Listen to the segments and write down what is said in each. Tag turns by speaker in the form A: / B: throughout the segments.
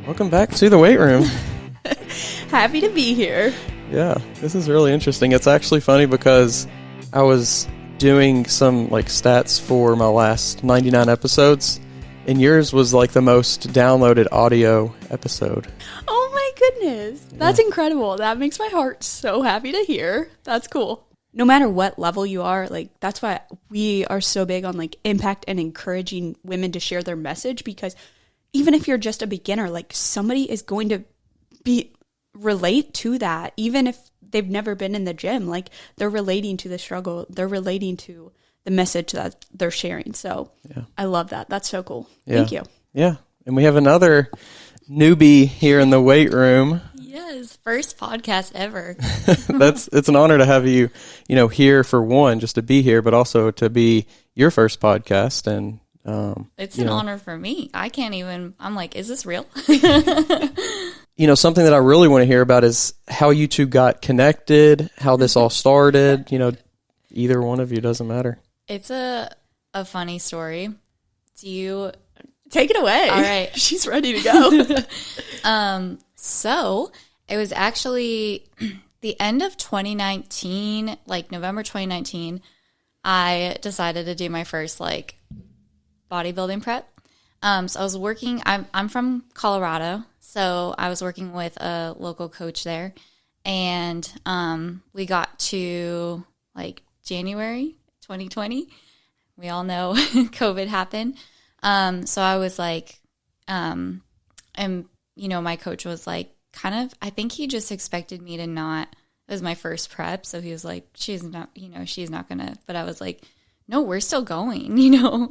A: Welcome back to the weight room.
B: Happy to be here.
A: Yeah, this is really interesting. It's actually funny because I was doing some stats for my last 99 episodes, and yours was the most downloaded audio episode.
B: Oh my goodness. That's incredible. That makes my heart so happy to hear. That's cool. No matter what level you are, that's why we are so big on impact and encouraging women to share their message, because even if you're just a beginner, somebody is going to relate to that, even if they've never been in the gym. They're relating to the struggle. They're relating to the message that they're sharing. So I love that. That's so cool.
A: Yeah.
B: Thank you.
A: Yeah. And we have another newbie here in the weight room.
C: Yes, first podcast ever.
A: It's an honor to have you, here for one, just to be here, but also to be your first podcast. And
C: it's an honor for me. I can't even, I'm like, is this real?
A: Something that I really want to hear about is how you two got connected, how this all started. Either one of you, doesn't matter.
C: It's a funny story. Do you
B: take it away?
C: All right.
B: She's ready to go.
C: So it was actually the end of 2019, November 2019, I decided to do my first bodybuilding prep. So I was working, I'm from Colorado, so I was working with a local coach there, and we got to January 2020. We all know COVID happened. So I was my coach was I think he just expected me to not, it was my first prep. So he was like, she's not gonna, but I was like, no, we're still going,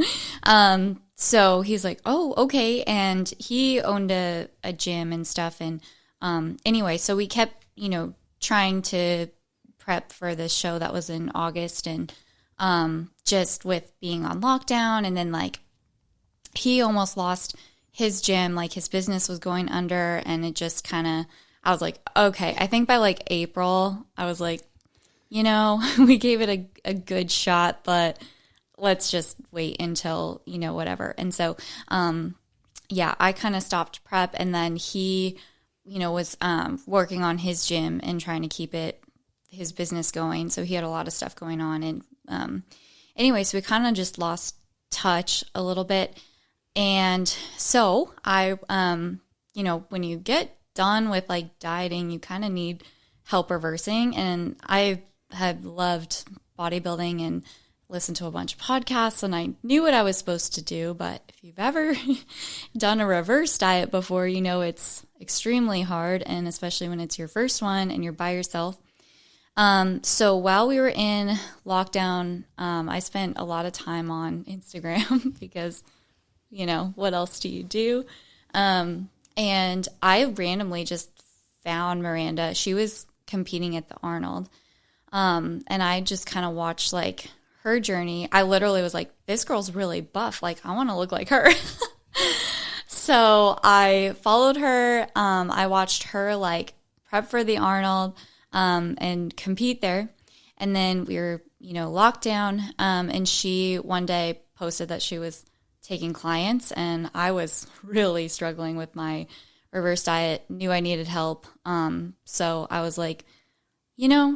C: So he's like, oh, okay. And he owned a gym and stuff. And anyway, so we kept, trying to prep for this show that was in August, and just with being on lockdown, and then he almost lost his gym, his business was going under, and it just kind of, I was like, okay, I think by April, I was like, we gave it a good shot, but let's just wait until, whatever. And so, I kind of stopped prep, and then he, was working on his gym and trying to keep his business going. So he had a lot of stuff going on. And anyway, so we kind of just lost touch a little bit. And so I, when you get done with dieting, you kind of need help reversing. And I had loved bodybuilding and listened to a bunch of podcasts, and I knew what I was supposed to do. But if you've ever done a reverse diet before, it's extremely hard, and especially when it's your first one and you're by yourself. So while we were in lockdown, I spent a lot of time on Instagram because, what else do you do? And I randomly just found Miranda. She was competing at the Arnold. And I just kind of watched her journey. I literally was like, this girl's really buff. I want to look like her. So I followed her. I watched her prep for the Arnold, and compete there. And then we were, locked down. And she one day posted that she was taking clients, and I was really struggling with my reverse diet, knew I needed help. So I was like,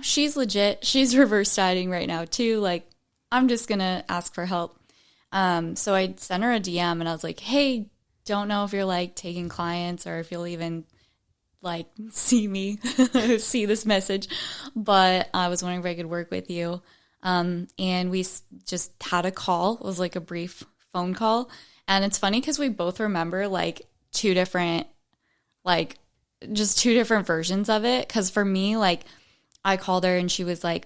C: she's legit. She's reverse dieting right now too. I'm just going to ask for help. So I sent her a DM, and I was like, hey, don't know if you're taking clients or if you'll even see me, see this message, but I was wondering if I could work with you. And we just had a call. It was a brief phone call. And it's funny because we both remember two different versions of it. Because for me, I called her, and she was I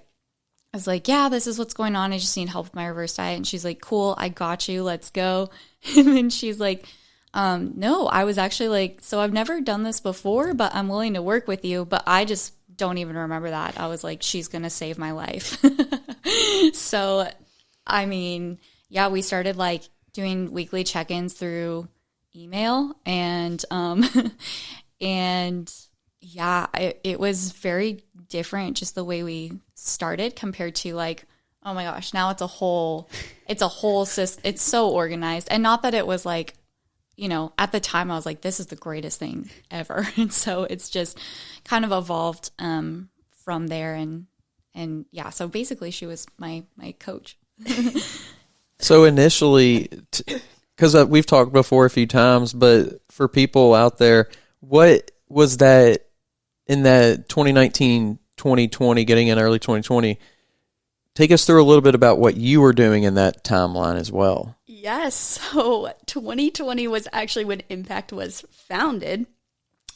C: was like, yeah, this is what's going on. I just need help with my reverse diet. And she's like, cool, I got you. Let's go. And then she's like, no, I was actually so I've never done this before, but I'm willing to work with you. But I just don't even remember that. I was like, she's going to save my life. So, I mean, yeah, we started doing weekly check-ins through email, and yeah, it was very different, just the way we started compared to oh my gosh, now it's so organized. And not that it was you know, at the time I was like, this is the greatest thing ever. And so it's just kind of evolved from there. And yeah, so basically she was my coach.
A: So initially, because we've talked before a few times, but for people out there, what was that in that 2019, 2020, getting in early 2020? Take us through a little bit about what you were doing in that timeline as well.
B: Yes. So 2020 was actually when Impact was founded.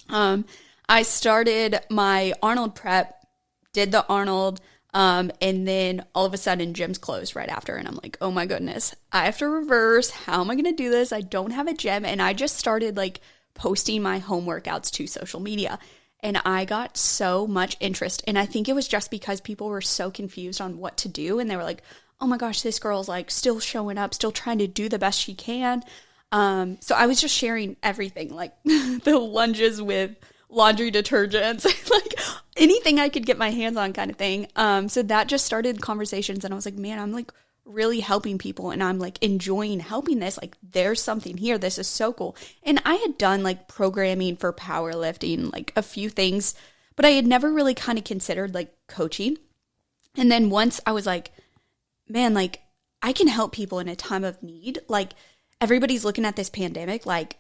B: I started my Arnold prep, did the Arnold, and then all of a sudden gyms closed right after. And I'm like, oh my goodness, I have to reverse. How am I going to do this? I don't have a gym. And I just started like posting my home workouts to social media. And I got so much interest. And I think it was just because people were so confused on what to do. And they were like, oh my gosh, this girl's like still showing up, still trying to do the best she can. So I was just sharing everything, like the lunges with laundry detergents, like anything I could get my hands on kind of thing. So that just started conversations. And I was like, man, I'm like really helping people and I'm like enjoying helping this. Like there's something here. This is so cool. And I had done like programming for powerlifting, like a few things, but I had never really kind of considered like coaching. And then once I was like, man, like I can help people in a time of need. Like everybody's looking at this pandemic, like,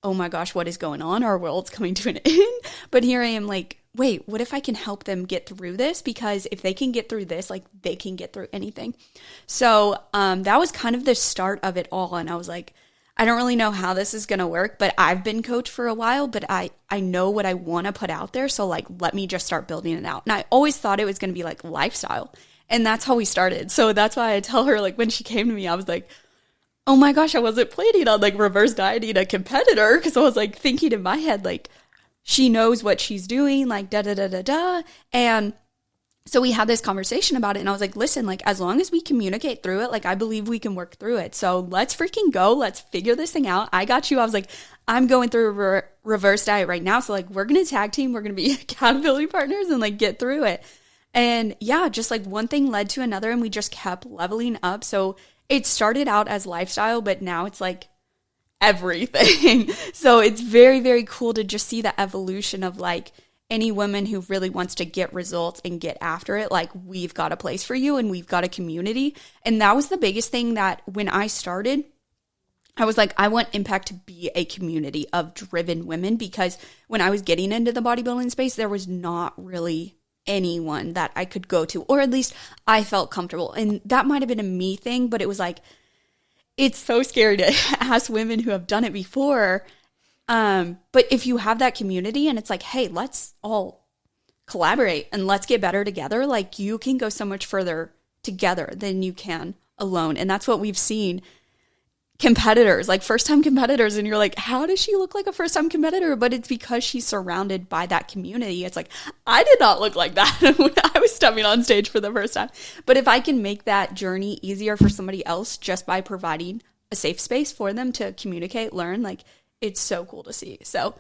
B: oh my gosh, what is going on? Our world's coming to an end. But here I am like, wait, what if I can help them get through this? Because if they can get through this, like they can get through anything. So that was kind of the start of it all. And I was like, I don't really know how this is going to work, but I've been coached for a while, but I know what I want to put out there. So like, let me just start building it out. And I always thought it was going to be like lifestyle. And that's how we started. So that's why I tell her, like when she came to me, I was like, oh my gosh, I wasn't planning on like reverse dieting a competitor. Cause I was like thinking in my head, like she knows what she's doing, like da da da da da. And so we had this conversation about it. And I was like, listen, like as long as we communicate through it, like I believe we can work through it. So let's freaking go. Let's figure this thing out. I got you. I was like, I'm going through a reverse diet right now. So like we're going to tag team. We're going to be accountability partners and like get through it. And yeah, just like one thing led to another and we just kept leveling up. So it started out as lifestyle, but now it's like everything. So it's very, very cool to just see the evolution of like any woman who really wants to get results and get after it. Like we've got a place for you and we've got a community. And that was the biggest thing that when I started, I was like, I want Impact to be a community of driven women because when I was getting into the bodybuilding space, there was not really anyone that I could go to, or at least I felt comfortable. And that might have been a me thing, but it was like, it's so scary to ask women who have done it before. But if you have that community and it's like, hey, let's all collaborate and let's get better together, like you can go so much further together than you can alone. And that's what we've seen. Competitors, like first-time competitors, and you're like, how does she look like a first-time competitor? But it's because she's surrounded by that community. It's like, I did not look like that when I was stepping on stage for the first time. But if I can make that journey easier for somebody else just by providing a safe space for them to communicate, learn, like it's so cool to see. So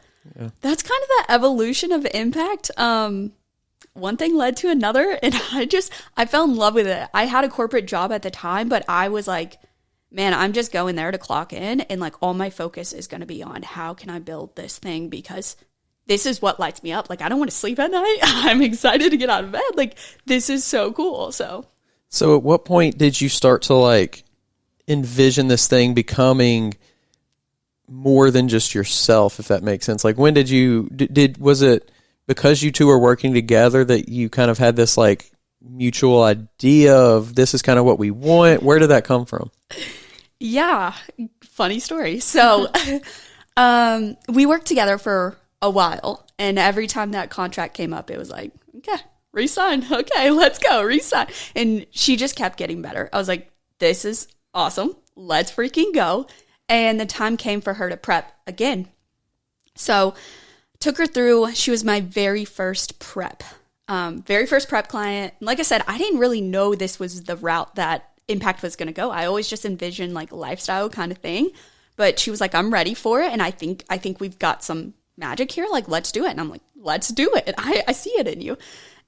B: that's kind of the evolution of Impact. One thing led to another, and I fell in love with it. I had a corporate job at the time, but I was like, man, I'm just going there to clock in and like all my focus is going to be on how can I build this thing because this is what lights me up. Like, I don't want to sleep at night. I'm excited to get out of bed. Like, this is so cool. So
A: at what point did you start to like envision this thing becoming more than just yourself, if that makes sense? Like, when was it because you two were working together that you kind of had this like mutual idea of this is kind of what we want? Where did that come from?
B: Yeah, funny story. So we worked together for a while, and every time that contract came up, it was like, okay, re-sign. Okay, let's go, re-sign. And she just kept getting better. I was like, this is awesome. Let's freaking go. And the time came for her to prep again. So took her through. She was my very first prep client. Like I said, I didn't really know this was the route that Impact was going to go. I always just envisioned like lifestyle kind of thing, but she was like, I'm ready for it. And I think we've got some magic here. Like, let's do it. And I'm like, let's do it. I see it in you.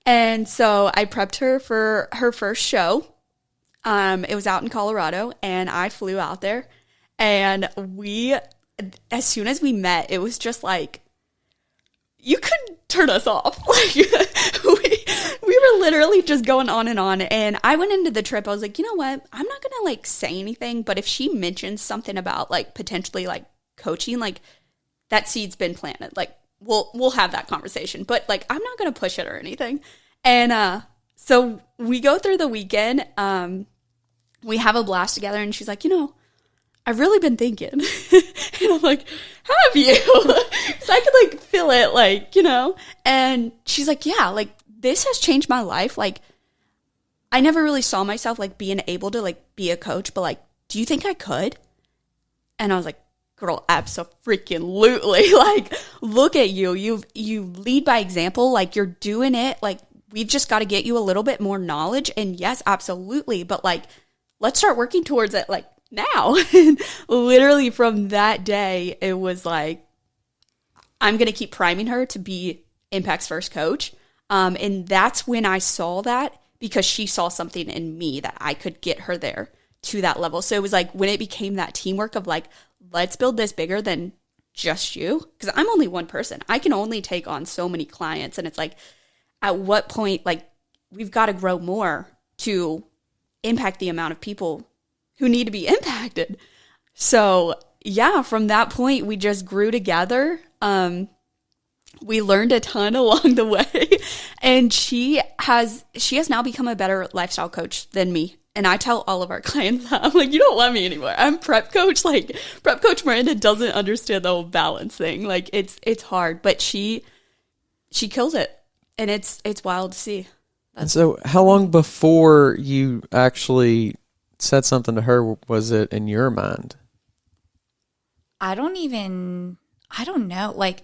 B: And so I prepped her for her first show. It was out in Colorado and I flew out there and we as soon as we met, it was just like, you couldn't turn us off. Like, we were literally just going on. And I went into the trip, I was like, you know what? I'm not going to like say anything, but if she mentions something about like potentially like coaching, like that seed's been planted. Like we'll have that conversation, but like, I'm not going to push it or anything. And, so we go through the weekend, we have a blast together, and she's like, you know, I've really been thinking. And I'm like, have you? So I could like feel it, like, you know, and she's like, yeah, like this has changed my life. Like I never really saw myself like being able to like be a coach, but like, do you think I could? And I was like, girl, abso-freaking-lutely. Like, look at you. You lead by example. Like you're doing it. Like we've just got to get you a little bit more knowledge. And yes, absolutely. But like, let's start working towards it like now. And literally from that day, it was like, I'm going to keep priming her to be Impact's first coach. And that's when I saw that, because she saw something in me that I could get her there to that level. So it was like when it became that teamwork of like, let's build this bigger than just you. Because I'm only one person. I can only take on so many clients. And it's like, at what point, like, we've got to grow more to impact the amount of people who need to be impacted. So yeah, from that point, we just grew together. We learned a ton along the way, and she has now become a better lifestyle coach than me. And I tell all of our clients that. I'm like, you don't let me anymore. I'm prep coach. Like, prep coach Miranda doesn't understand the whole balance thing. Like, it's hard, but she kills it, and it's wild to see.
A: And so how long before you actually said something to her was it in your mind?
C: I don't know, like,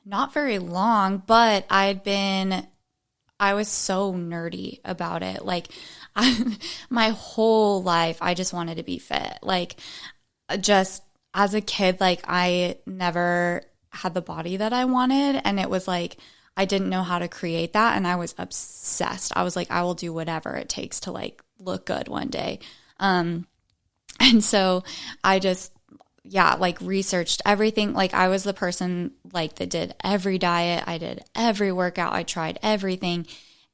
C: not very long, but I was so nerdy about it. Like, my whole life, I just wanted to be fit. Like, just as a kid, like, I never had the body that I wanted. And it was like, I didn't know how to create that. And I was obsessed. I was like, I will do whatever it takes to like look good one day. And so I just, like researched everything. Like I was the person like that did every diet. I did every workout. I tried everything.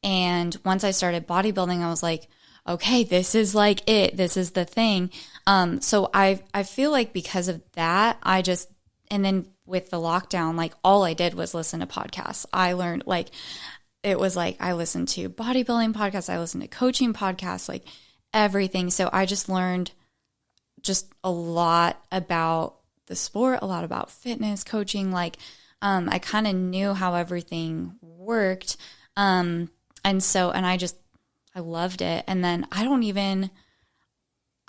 C: And once I started bodybuilding, I was like, okay, this is like it. This is the thing. So I feel like because of that, and then with the lockdown, like all I did was listen to podcasts. I learned like, it was like, I listened to bodybuilding podcasts. I listened to coaching podcasts, like everything. So I just learned just a lot about the sport, a lot about fitness, coaching. Like, I kind of knew how everything worked. And I loved it. And then I don't even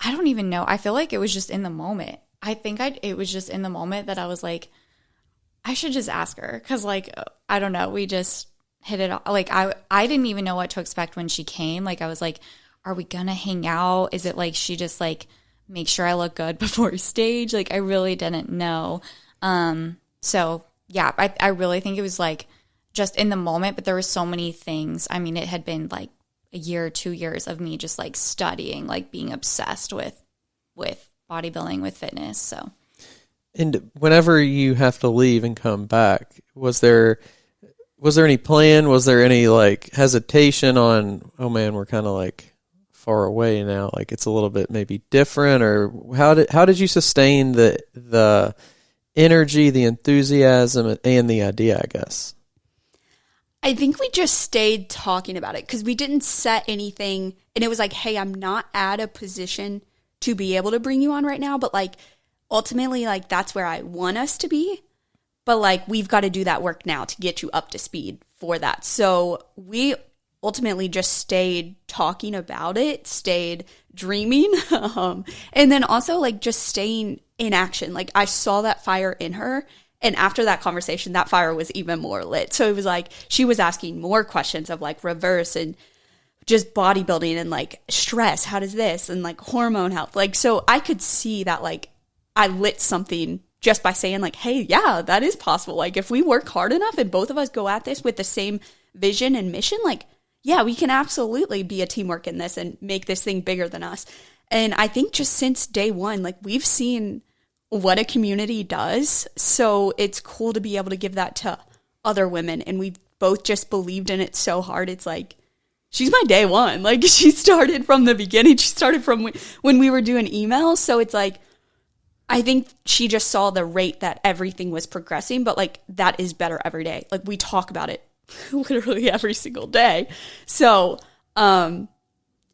C: know. I feel like it was just in the moment. I think it was just in the moment that I was like, I should just ask her. Cause like, I don't know. We just hit it off. Like I didn't even know what to expect when she came. Like I was like, are we gonna hang out? Is it like, she just like, make sure I look good before stage? Like I really didn't know. So yeah, I really think it was like just in the moment, but there were so many things. I mean, it had been like a year or 2 years of me just like studying, like being obsessed with bodybuilding, with fitness. So,
A: and whenever you have to leave and come back, was there any plan? Was there any like hesitation on, oh man, we're kind of like far away now, like it's a little bit maybe different? Or how did you sustain the energy, the enthusiasm, and the idea, I guess?
B: I think we just stayed talking about it because we didn't set anything, and it was like, hey, I'm not at a position to be able to bring you on right now, but like ultimately, like that's where I want us to be. But like we've got to do that work now to get you up to speed for that. So we ultimately just stayed talking about it, stayed dreaming, and then also like just staying in action. Like I saw that fire in her. And after that conversation, that fire was even more lit. So it was like she was asking more questions of like reverse and just bodybuilding and like stress. How does this? And like hormone health. Like, so I could see that like I lit something just by saying like, hey, yeah, that is possible. Like if we work hard enough and both of us go at this with the same vision and mission, like, yeah, we can absolutely be a teamwork in this and make this thing bigger than us. And I think just since day one, like we've seen what a community does. So it's cool to be able to give that to other women. And we both just believed in it so hard. It's like, she's my day one. Like, she started from the beginning. She started from when we were doing emails. So it's like, I think she just saw the rate that everything was progressing, but like, that is better every day. Like, we talk about it literally every single day. So,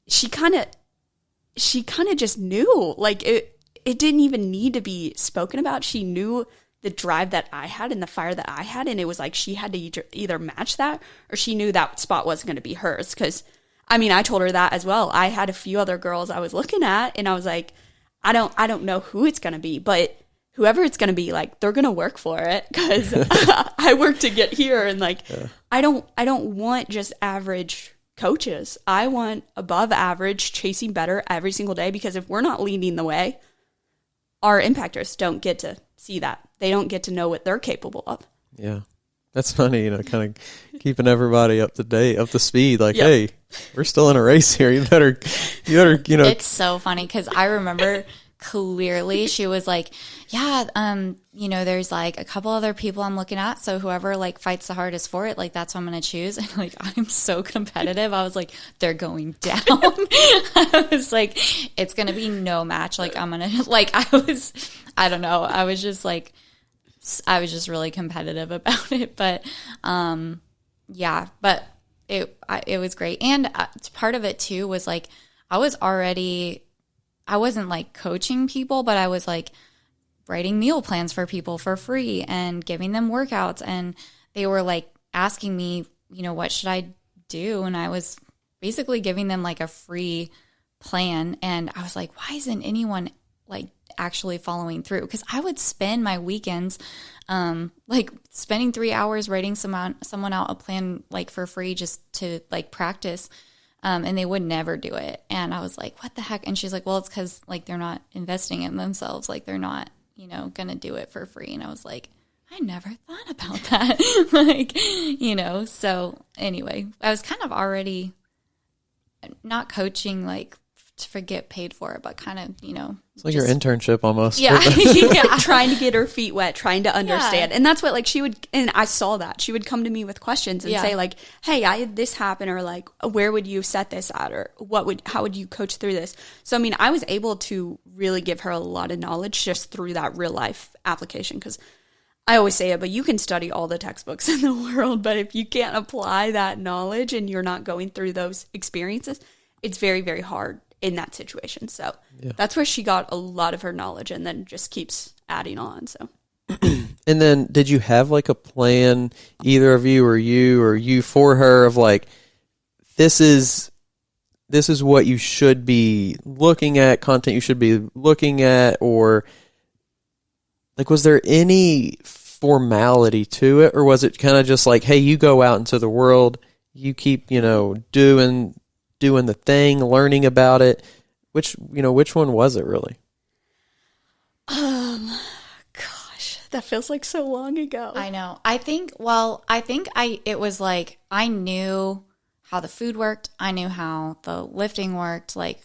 B: she kind of just knew, like, it didn't even need to be spoken about. She knew the drive that I had and the fire that I had. And it was like, she had to either match that, or she knew that spot wasn't going to be hers. Cause I mean, I told her that as well. I had a few other girls I was looking at, and I was like, I don't know who it's going to be, but whoever it's going to be, like, they're going to work for it. Cause I worked to get here. And like, I don't want just average coaches. I want above average, chasing better every single day, because if we're not leading the way, our impactors don't get to see that. They don't get to know what they're capable of.
A: Yeah. That's funny, kind of keeping everybody up to date, up to speed. Like, hey, we're still in a race here. You better,
C: It's so funny because I remember clearly she was like, there's like a couple other people I'm looking at. So whoever like fights the hardest for it, like, that's what I'm going to choose. And like, I'm so competitive. I was like, they're going down. I was like, it's going to be no match. Like, I'm going to, like, I don't know. I was just really competitive about it. But, but it was great. And part of it too was like, I wasn't like coaching people, but I was like writing meal plans for people for free and giving them workouts. And they were like asking me, what should I do? And I was basically giving them like a free plan. And I was like, why isn't anyone like actually following through? Because I would spend my weekends like spending 3 hours writing someone out a plan like for free just to like practice. And they would never do it. And I was like, what the heck? And she's like, well, it's because like they're not investing in themselves. Like, they're not, going to do it for free. And I was like, I never thought about that. So anyway, I was kind of already not coaching like to get paid for it, but kind of,
A: it's like your internship almost.
B: Yeah. Trying to get her feet wet, trying to understand. Yeah. And that's what, like, she would, and I saw that she would come to me with questions and say like, hey, I had this happen, or like, where would you set this at? Or how would you coach through this? So, I mean, I was able to really give her a lot of knowledge just through that real life application. Cause I always say it, but you can study all the textbooks in the world, but if you can't apply that knowledge and you're not going through those experiences, it's very, very hard in that situation. So that's where she got a lot of her knowledge, and then just keeps adding on. So
A: and then did you have like a plan, either of you or you for her, of like, this is what you should be looking at, content you should be looking at, or like, was there any formality to it, or was it kind of just like, hey, you go out into the world, you keep, doing the thing, learning about it? Which one was it really?
B: Gosh, that feels like so long ago.
C: I know. It was like, I knew how the food worked. I knew how the lifting worked. Like,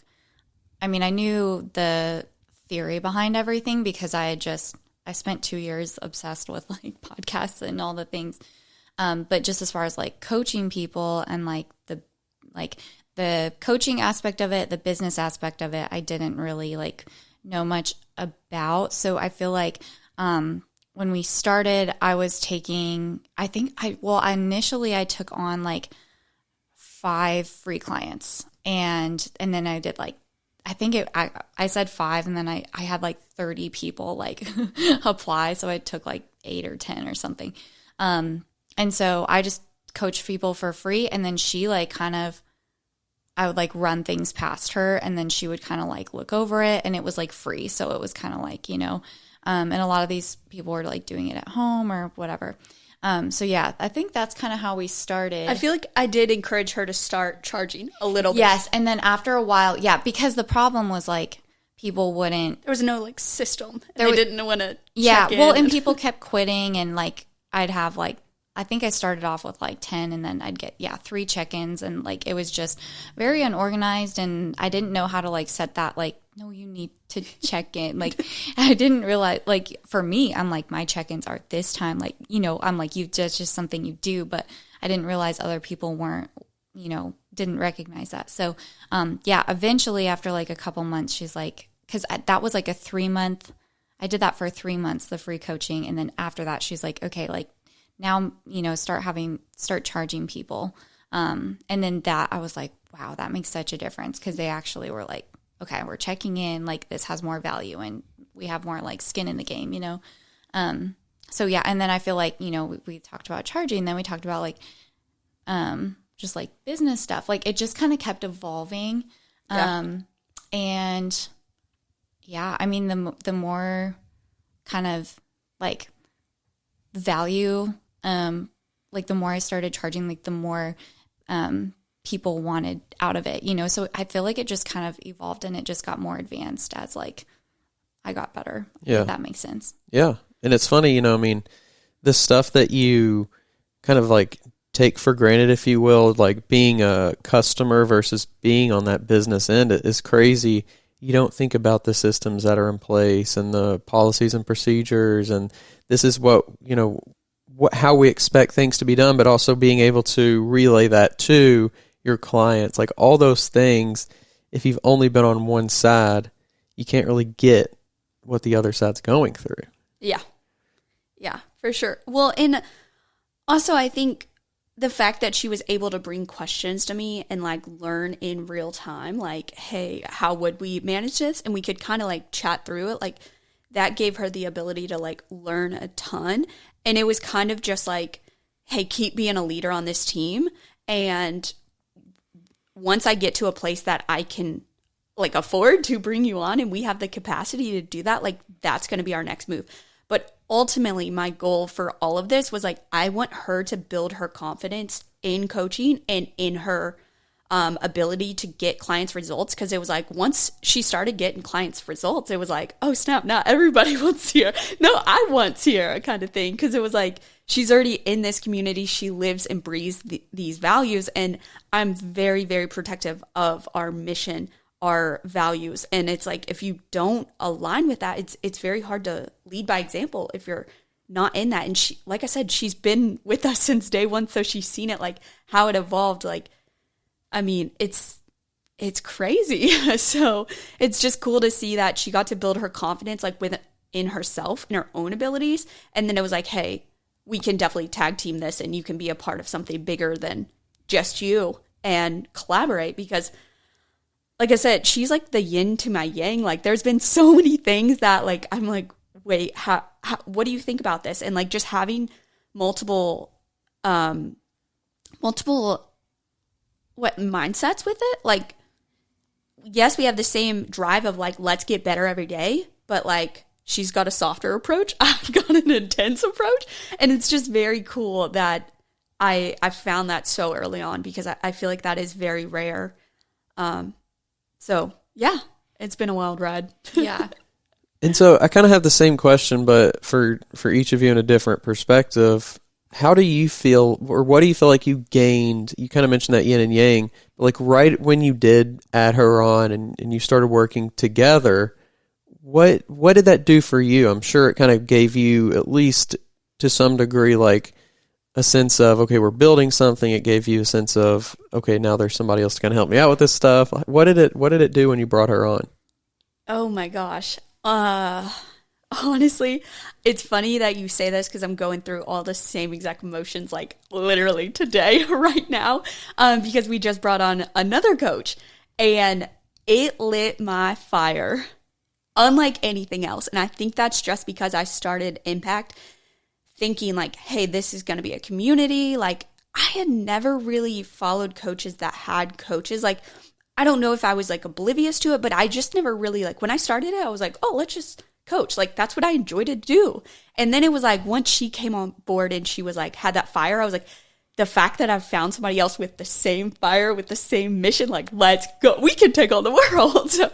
C: I mean, I knew the theory behind everything because I spent 2 years obsessed with like podcasts and all the things. But just as far as like coaching people and like the coaching aspect of it, the business aspect of it, I didn't really like know much about. So I feel like when we started, I was taking, initially I took on like 5 free clients, and then I did like, I said 5, and then I had like 30 people like apply. So I took like 8 or 10 or something. And so I just coached people for free, and then she like I would like run things past her, and then she would kind of like look over it, and it was like free. So it was kind of like, and a lot of these people were like doing it at home or whatever. So yeah, I think that's kind of how we started.
B: I feel like I did encourage her to start charging a little bit.
C: Yes. And then after a while, because the problem was like, people wouldn't.
B: There was no like system. They didn't want to.
C: Yeah. Well, and people kept quitting, and like, I'd have like I think I started off with like 10 and then I'd get, 3 check-ins, and like, it was just very unorganized, and I didn't know how to like set that, like, no, you need to check in. Like, I didn't realize, like, for me, I'm like, my check-ins are this time, like, I'm like, that's just something you do, but I didn't realize other people weren't, didn't recognize that. So, eventually after like a couple months, she's like, cause that was like a 3-month, I did that for 3 months, the free coaching. And then after that, she's like, okay, like, now, start charging people. And then that, I was like, wow, that makes such a difference. Cause they actually were like, okay, we're checking in, like, this has more value and we have more like skin in the game, So yeah. And then I feel like, we talked about charging, then we talked about like, just like business stuff. Like, it just kind of kept evolving. And yeah, I mean, the more kind of like value, like the more I started charging, like the more people wanted out of it, so I feel like it just kind of evolved and it just got more advanced as like I got better. If that makes sense. Yeah.
A: And it's funny, I mean, the stuff that you kind of like take for granted, if you will, like being a customer versus being on that business end, is crazy. You don't think about the systems that are in place and the policies and procedures, and this is what, how we expect things to be done, but also being able to relay that to your clients, like all those things. If you've only been on one side, you can't really get what the other side's going through.
B: Yeah, for sure. Well, and also I think the fact that she was able to bring questions to me and like learn in real time, like, hey, how would we manage this? And we could kind of like chat through it. Like, that gave her the ability to like learn a ton. And it was kind of just like, hey, keep being a leader on this team. And once I get to a place that I can like afford to bring you on and we have the capacity to do that, like, that's going to be our next move. But ultimately, my goal for all of this was like, I want her to build her confidence in coaching and in her ability to get clients results. Because it was like, once she started getting clients results, it was like, oh snap, not everybody wants Sierra. No, I want Sierra, kind of thing. Because it was like, she's already in this community. She lives and breathes these values. And I'm very, very protective of our mission, our values. And it's like, if you don't align with that, it's very hard to lead by example if you're not in that. And she, like I said, she's been with us since day one. So she's seen it, like how it evolved. Like, I mean, it's crazy. So it's just cool to see that she got to build her confidence like within herself and her own abilities. And then it was like, hey, we can definitely tag team this and you can be a part of something bigger than just you and collaborate. Because like I said, she's like the yin to my yang. Like, there's been so many things that like, I'm like, wait, how what do you think about this? And like, just having multiple mindsets with it. Like, yes, we have the same drive of like, let's get better every day, but like, she's got a softer approach. I've got an intense approach. And it's just very cool that I found that so early on, because I feel like that is very rare. So yeah, it's been a wild ride.
C: Yeah.
A: And so I kind of have the same question, but for each of you in a different perspective. How do you feel, or what do you feel like you gained? You kind of mentioned that yin and yang, but like right when you did add her on and you started working together, what did that do for you? I'm sure it kind of gave you, at least to some degree, like a sense of, okay, we're building something. It gave you a sense of, okay, now there's somebody else going to help me out with this stuff. What did it do when you brought her on?
B: Oh my gosh. Honestly, it's funny that you say this, because I'm going through all the same exact emotions, like literally today, right now, because we just brought on another coach and it lit my fire unlike anything else. And I think that's just because I started Impact thinking like, hey, this is going to be a community. Like, I had never really followed coaches that had coaches. Like, I don't know if I was like oblivious to it, but I just never really, like, when I started it, I was like, oh, let's just coach. Like, that's what I enjoy to do. And then it was like, once she came on board and she was like, had that fire, I was like, the fact that I've found somebody else with the same fire, with the same mission, like, let's go, we can take on the world. So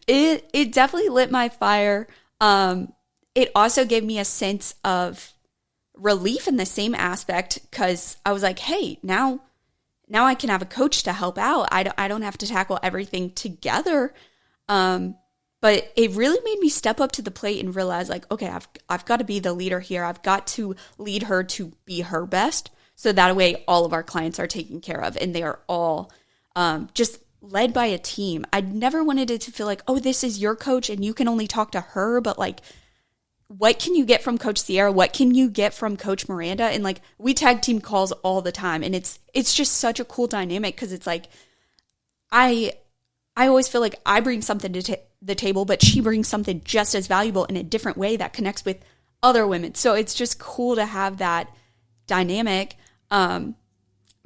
B: it definitely lit my fire. It also gave me a sense of relief in the same aspect, because I was like, hey, now I can have a coach to help out. I don't have to tackle everything together. But it really made me step up to the plate and realize, like, okay, I've got to be the leader here. I've got to lead her to be her best. So that way all of our clients are taken care of, and they are all just led by a team. I never wanted it to feel like, oh, this is your coach and you can only talk to her. But like, what can you get from Coach Sierra? What can you get from Coach Miranda? And like, we tag team calls all the time. And it's just such a cool dynamic, because it's like, I always feel like I bring something to the table, but she brings something just as valuable in a different way that connects with other women. So it's just cool to have that dynamic. But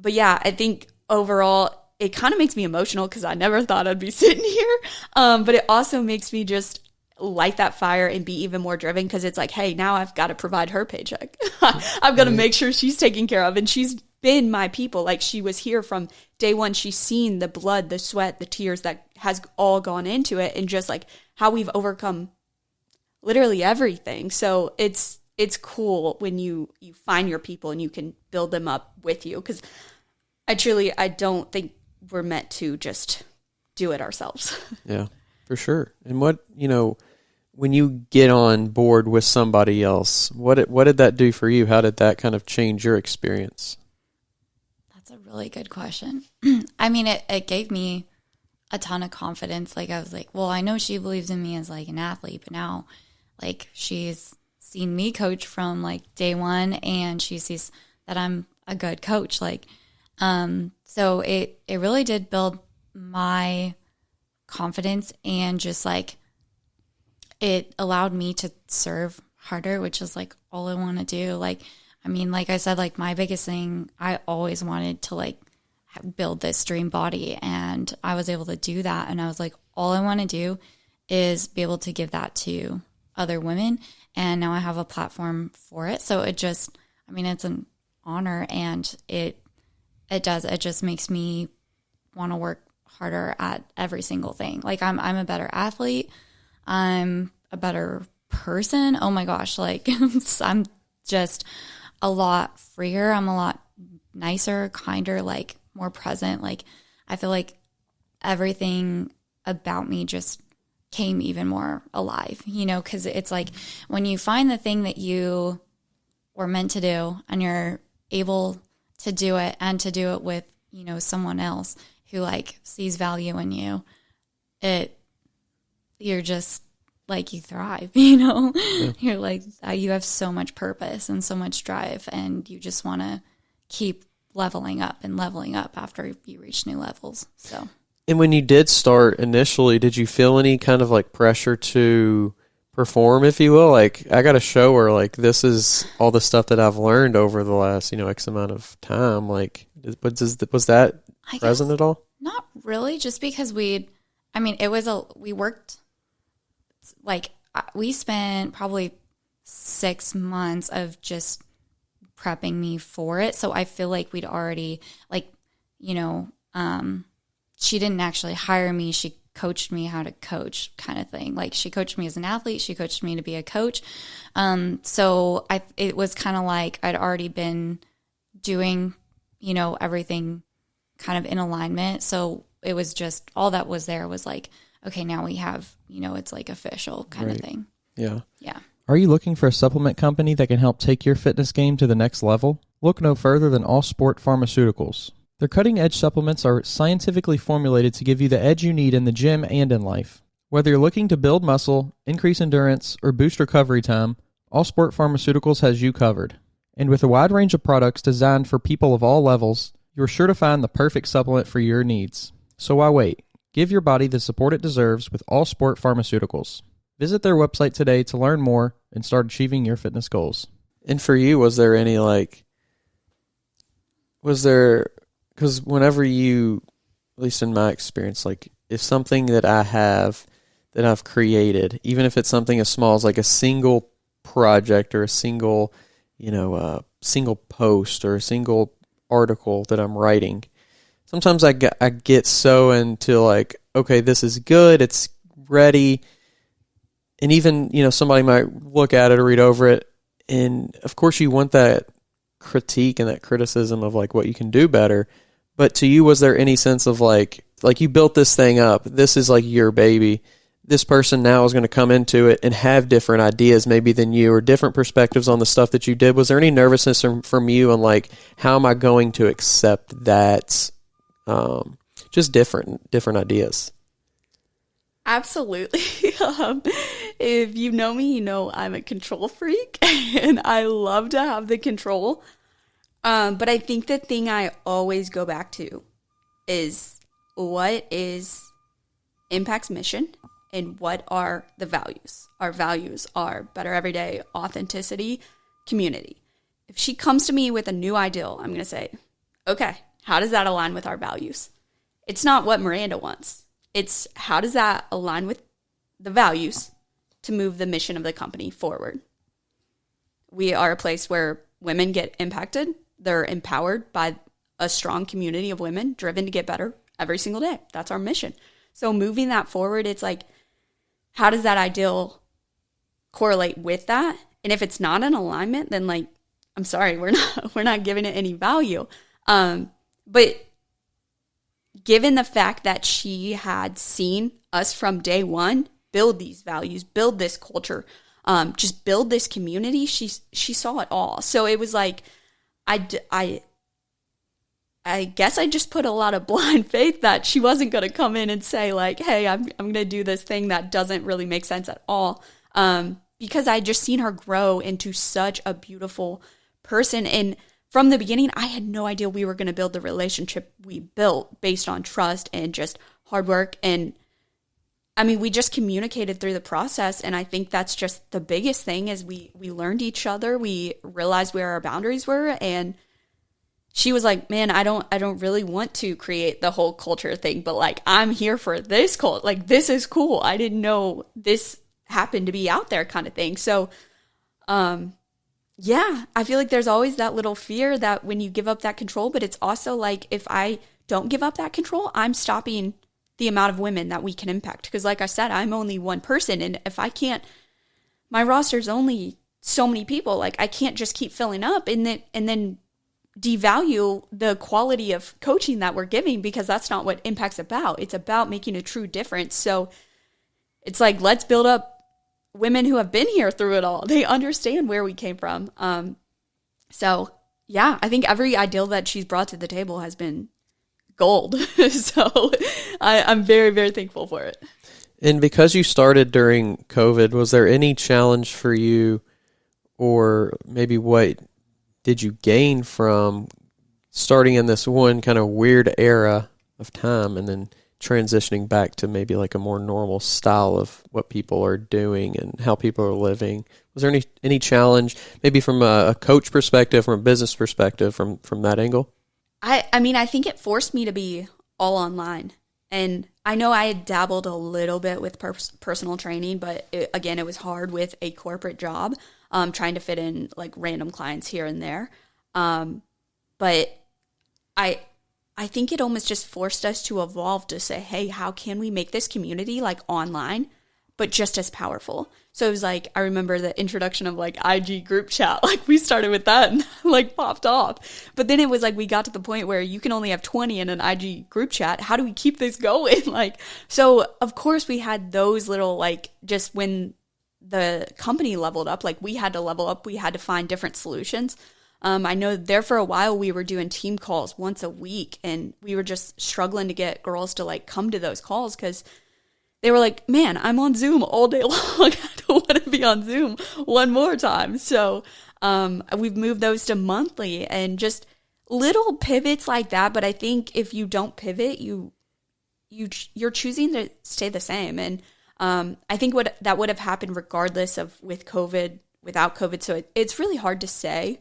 B: yeah, I think overall it kind of makes me emotional, because I never thought I'd be sitting here. But it also makes me just light that fire and be even more driven, because it's like, hey, now I've got to provide her paycheck. I've got to make sure she's taken care of, and she's been my people. Like, she was here from day one. She's seen the blood, the sweat, the tears that has all gone into it, and just like how we've overcome literally everything. So it's cool when you find your people and you can build them up with you, because I don't think we're meant to just do it ourselves.
A: Yeah, for sure. And what, when you get on board with somebody else, what did that do for you? How did that kind of change your experience?
C: That's a really good question. I mean, it gave me a ton of confidence. Like, I was like, well, I know she believes in me as like an athlete, but now like she's seen me coach from like day one, and she sees that I'm a good coach. Like, so it really did build my confidence, and just like it allowed me to serve harder, which is like all I want to do. Like, I mean, like I said, like my biggest thing, I always wanted to like build this dream body, and I was able to do that. And I was like, all I want to do is be able to give that to other women. And now I have a platform for it. So it just, I mean, it's an honor, and it just makes me want to work harder at every single thing. Like, I'm a better athlete. I'm a better person. Oh my gosh. Like, I'm just a lot freer. I'm a lot nicer, kinder, like more present. Like, I feel like everything about me just came even more alive, because it's like when you find the thing that you were meant to do, and you're able to do it, and to do it with, someone else who like sees value in you, you're just like, you thrive, Yeah. You're like, you have so much purpose and so much drive, and you just want to keep leveling up after you reach new levels. So.
A: And when you did start initially, did you feel any kind of like pressure to perform, if you will? Like, I got to show her, like, this is all the stuff that I've learned over the last, X amount of time. Like, was that present at all?
C: Not really, just because we worked, like, we spent probably 6 months of just prepping me for it. So I feel like we'd already, like, she didn't actually hire me. She coached me how to coach, kind of thing. Like, she coached me as an athlete. She coached me to be a coach. So it was kind of like I'd already been doing, everything kind of in alignment. So it was just, all that was there was like, okay, now we have, it's like official kind of thing.
A: Yeah.
C: Yeah.
D: Are you looking for a supplement company that can help take your fitness game to the next level? Look no further than All Sport Pharmaceuticals. Their cutting-edge supplements are scientifically formulated to give you the edge you need in the gym and in life. Whether you're looking to build muscle, increase endurance, or boost recovery time, All Sport Pharmaceuticals has you covered. And with a wide range of products designed for people of all levels, you're sure to find the perfect supplement for your needs. So why wait? Give your body the support it deserves with All Sport Pharmaceuticals. Visit their website today to learn more and start achieving your fitness goals.
A: And for you, was there any, because whenever you, at least in my experience, like, if something that I have, that I've created, even if it's something as small as like a single project or a single, single post or a single article that I'm writing, sometimes I get so into like, okay, this is good, it's ready. And even, somebody might look at it or read over it, And of course you want that critique and that criticism of like what you can do better. But to you, was there any sense of like you built this thing up, this is like your baby, this person now is going to come into it and have different ideas maybe than you, or different perspectives on the stuff that you did? Was there any nervousness from you on like, how am I going to accept that, just different ideas?
B: Absolutely. If you know me, you know I'm a control freak and I love to have the control. But I think the thing I always go back to is, what is Impact's mission and what are the values? Our values are better every day, authenticity, community. If she comes to me with a new ideal, I'm going to say, okay, how does that align with our values? It's not what Miranda wants. It's how does that align with the values to move the mission of the company forward? We are a place where women get impacted. They're empowered by a strong community of women driven to get better every single day. That's our mission. So moving that forward, it's like, how does that ideal correlate with that? And if it's not in alignment, then like, I'm sorry, we're not giving it any value. But given the fact that she had seen us from day one build these values, build this culture, just build this community, she saw it all. So it was like, I guess I just put a lot of blind faith that she wasn't going to come in and say like, hey, I'm going to do this thing that doesn't really make sense at all. Because I just seen her grow into such a beautiful person. And from the beginning, I had no idea we were going to build the relationship we built based on trust and just hard work. And I mean, we just communicated through the process. And I think that's just the biggest thing is we learned each other. We realized where our boundaries were. And she was like, man, I don't really want to create the whole culture thing, but like, I'm here for this cult. Like, this is cool. I didn't know this happened to be out there kind of thing. So, yeah, I feel like there's always that little fear that when you give up that control, but it's also like, if I don't give up that control, I'm stopping the amount of women that we can impact. Because like I said, I'm only one person. And if I can't, my roster's only so many people, like I can't just keep filling up and then devalue the quality of coaching that we're giving, because that's not what Impact's about. It's about making a true difference. So it's like, let's build up women who have been here through it all. They understand where we came from. So yeah, I think every ideal that she's brought to the table has been gold. So I'm very, very thankful for it.
A: And because you started during COVID, was there any challenge for you, or maybe what did you gain from starting in this one kind of weird era of time and then transitioning back to maybe like a more normal style of what people are doing and how people are living? Was there any challenge, maybe from a coach perspective, from a business perspective, from that angle?
B: I mean, I think it forced me to be all online. And I know I had dabbled a little bit with personal training, but again, it was hard with a corporate job, trying to fit in like random clients here and there. But I think it almost just forced us to evolve to say, hey, how can we make this community like online, but just as powerful? So it was like, I remember the introduction of like IG group chat, like we started with that and like popped off. But then it was like, we got to the point where you can only have 20 in an IG group chat. How do we keep this going? Like, so of course we had those little, like, just when the company leveled up, like we had to level up, we had to find different solutions. I know there for a while we were doing team calls once a week, and we were just struggling to get girls to like come to those calls because they were like, man, I'm on Zoom all day long. I don't want to be on Zoom one more time. So we've moved those to monthly and just little pivots like that. But I think if you don't pivot, you're choosing to stay the same. And I think that would have happened regardless of with COVID, without COVID. So it's really hard to say.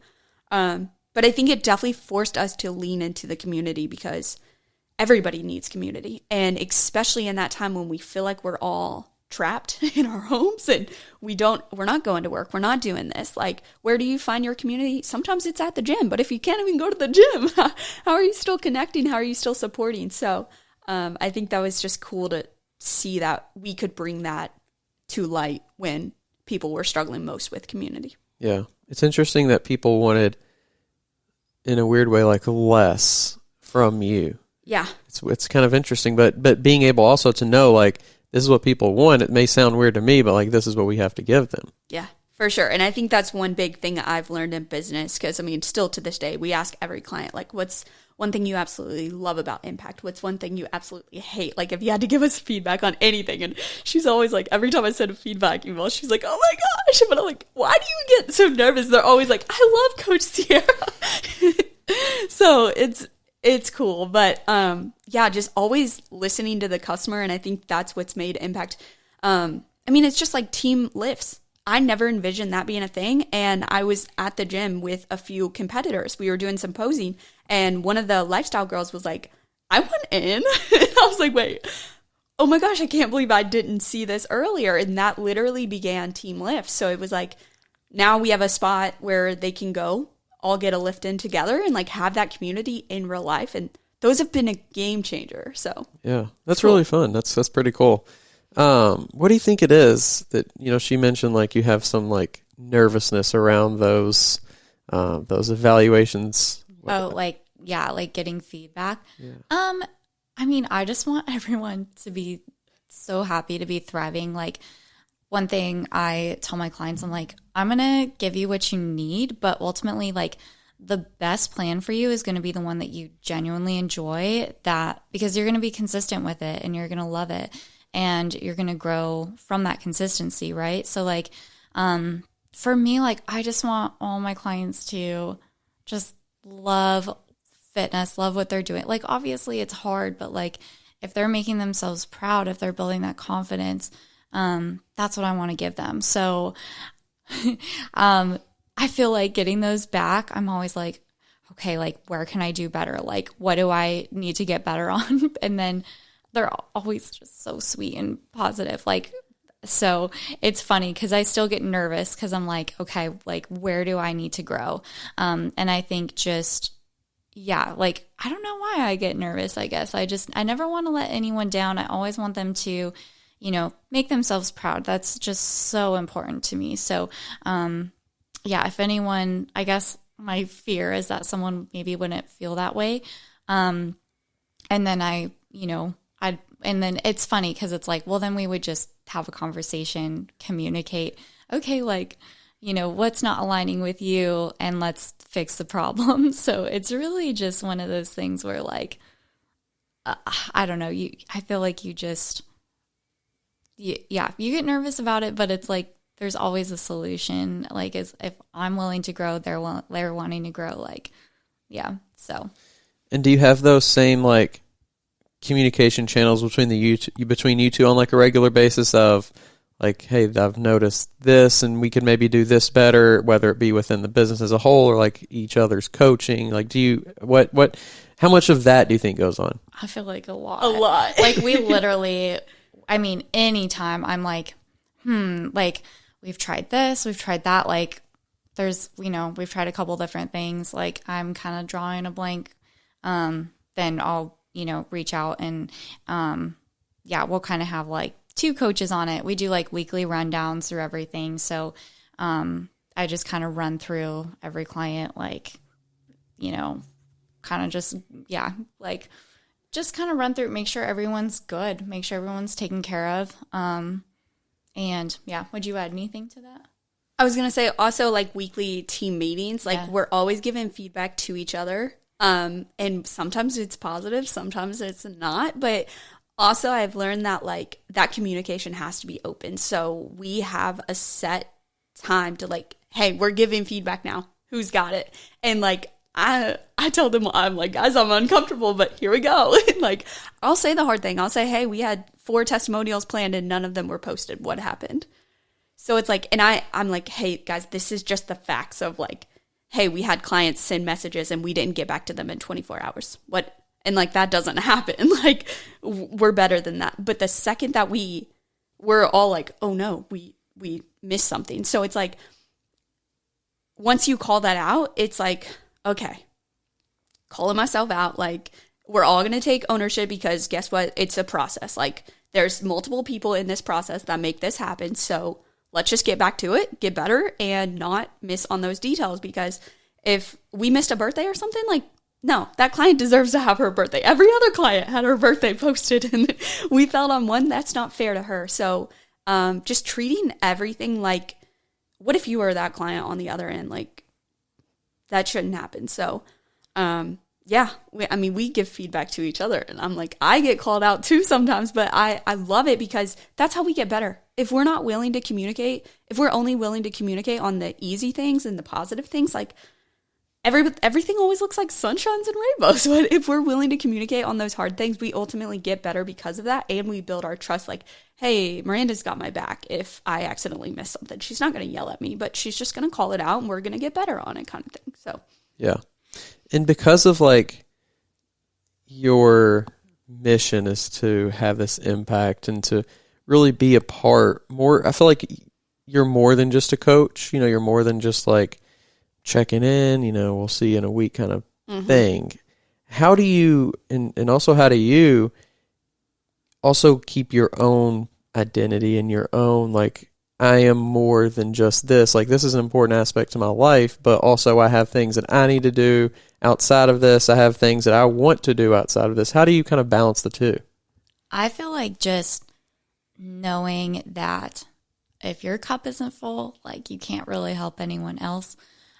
B: But I think it definitely forced us to lean into the community, because everybody needs community. And especially in that time when we feel like we're all trapped in our homes and we're not going to work, we're not doing this. Like, where do you find your community? Sometimes it's at the gym, but if you can't even go to the gym, how are you still connecting? How are you still supporting? So, I think that was just cool to see that we could bring that to light when people were struggling most with community.
A: Yeah. It's interesting that people wanted, in a weird way, like less from you.
B: Yeah.
A: It's kind of interesting, but being able also to know, like, this is what people want. It may sound weird to me, but like, this is what we have to give them.
B: Yeah, for sure. And I think that's one big thing that I've learned in business, because I mean, still to this day, we ask every client, like, what's one thing you absolutely love about Impact? What's one thing you absolutely hate? Like, if you had to give us feedback on anything. And she's always like, every time I send a feedback email, she's like, oh my gosh. But I'm like, why do you get so nervous? They're always like, I love Coach Sierra. So it's cool. But yeah, just always listening to the customer. And I think that's what's made Impact. I mean, it's just like team lifts. I never envisioned that being a thing. And I was at the gym with a few competitors. We were doing some posing. And one of the lifestyle girls was like, I went in. And I was like, wait, oh my gosh, I can't believe I didn't see this earlier. And that literally began Team Lift. So it was like, now we have a spot where they can go, all get a lift in together and like have that community in real life. And those have been a game changer. So
A: yeah, that's cool. Really fun. That's pretty cool. What do you think it is that, you know, she mentioned like you have some like nervousness around those evaluations?
C: Oh, like, yeah, like getting feedback. Yeah. I mean, I just want everyone to be so happy to be thriving. Like, one thing I tell my clients, I'm like, I'm going to give you what you need, but ultimately, like, the best plan for you is going to be the one that you genuinely enjoy, that because you're going to be consistent with it and you're going to love it and you're going to grow from that consistency, right? So, like, for me, like, I just want all my clients to just love fitness, love what they're doing. Like, obviously it's hard, but like if they're making themselves proud, if they're building that confidence, that's what I want to give them. So I feel like getting those back, I'm always like, okay, like where can I do better? Like, what do I need to get better on? And then they're always just so sweet and positive. Like, so it's funny because I still get nervous because I'm like, okay, like where do I need to grow? And I think just, yeah, like, I don't know why I get nervous, I guess. I never want to let anyone down. I always want them to, you know, make themselves proud. That's just so important to me. So, yeah, if anyone, I guess my fear is that someone maybe wouldn't feel that way. And then and then it's funny because it's like, well, then we would just have a conversation, communicate, okay, like, you know, what's not aligning with you and let's fix the problem. So it's really just one of those things where like, I don't know, I feel like you just, you get nervous about it, but it's like, there's always a solution. Like, if I'm willing to grow, they're wanting to grow. Like, yeah. So.
A: And do you have those same like communication channels between you two on like a regular basis of like, hey, I've noticed this and we could maybe do this better, whether it be within the business as a whole or like each other's coaching? Like, how much of that do you think goes on?
C: I feel like a lot.
B: Like,
C: we literally, I mean, anytime I'm like, like, we've tried this, we've tried that. Like, there's, you know, we've tried a couple different things. Like, I'm kind of drawing a blank. Then I'll, you know, reach out and, we'll kind of have like 2 coaches on it. We do like weekly rundowns through everything. So, I just kind of run through every client, like, you know, kind of just, like just kind of run through, make sure everyone's good, make sure everyone's taken care of. And yeah, would you add anything to that?
B: I was going to say also like weekly team meetings, like we're always giving feedback to each other. And sometimes it's positive, sometimes it's not, but also I've learned that like that communication has to be open. So we have a set time to like, hey, we're giving feedback now. Who's got it? And like, I tell them, I'm like, guys, I'm uncomfortable, but here we go. And like, I'll say the hard thing. I'll say, hey, we had 4 testimonials planned and none of them were posted. What happened? So it's like, and I'm like, hey, guys, this is just the facts of like, hey, we had clients send messages and we didn't get back to them in 24 hours. What? And like, that doesn't happen. Like, we're better than that. But the second that we're all like, oh no, we missed something. So it's like, once you call that out, it's like, okay, calling myself out. Like, we're all going to take ownership because guess what? It's a process. Like, there's multiple people in this process that make this happen. So let's just get back to it, get better, and not miss on those details. Because if we missed a birthday or something, like, no, that client deserves to have her birthday. Every other client had her birthday posted, and we failed on one. That's not fair to her. So just treating everything like, what if you were that client on the other end? Like, that shouldn't happen. So, yeah, we give feedback to each other, and I'm like, I get called out too sometimes, but I love it because that's how we get better. If we're not willing to communicate, if we're only willing to communicate on the easy things and the positive things, like everything always looks like sunshines and rainbows. But if we're willing to communicate on those hard things, we ultimately get better because of that, and we build our trust. Like, hey, Miranda's got my back. If I accidentally miss something, she's not going to yell at me, but she's just going to call it out, and we're going to get better on it, kind of thing. So,
A: yeah. And because of like your mission is to have this impact and to really be a part more, I feel like you're more than just a coach, you're more than just like checking in, we'll see you in a week kind of thing. How do you, and also how do you also keep your own identity and your own, like, I am more than just this. Like, this is an important aspect to my life, but also I have things that I need to do outside of this. I have things that I want to do outside of this. How do you kind of balance the two?
C: I feel like just knowing that if your cup isn't full, like, you can't really help anyone else.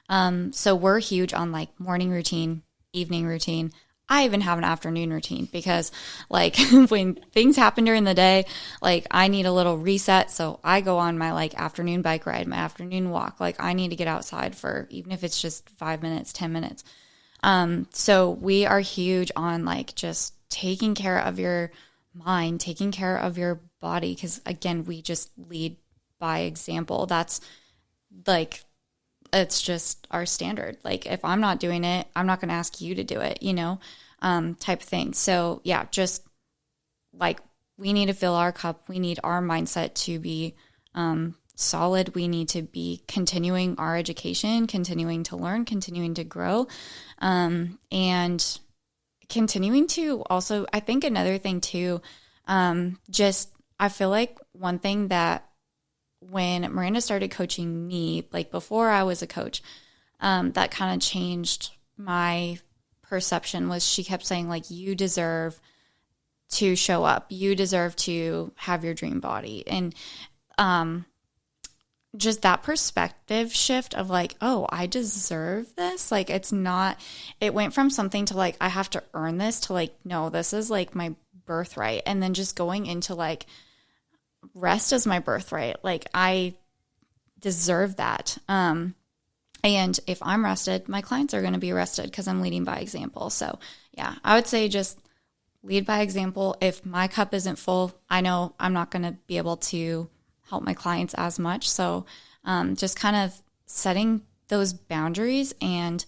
C: So we're huge on like morning routine, evening routine. I even have an afternoon routine because, like, when things happen during the day, like, I need a little reset. So I go on my like afternoon bike ride, my afternoon walk. Like, I need to get outside for, even if it's just 5 minutes, 10 minutes. So we are huge on like just taking care of your mind, taking care of your body. Cause again, we just lead by example. That's like, it's just our standard. Like, if I'm not doing it, I'm not going to ask you to do it, type thing. So yeah, just like, we need to fill our cup. We need our mindset to be solid. We need to be continuing our education, continuing to learn, continuing to grow, and continuing to also, I think another thing too, just, I feel like one thing that when Miranda started coaching me, like before I was a coach, that kind of changed my perception was she kept saying like, you deserve to show up. You deserve to have your dream body. And just that perspective shift of like, oh, I deserve this. Like, it's not, it went from something to like, I have to earn this to like, no, this is like my birthright. And then just going into like, rest is my birthright. Like, I deserve that. And if I'm rested, my clients are going to be rested because I'm leading by example. So yeah, I would say just lead by example. If my cup isn't full, I know I'm not going to be able to help my clients as much. So just kind of setting those boundaries and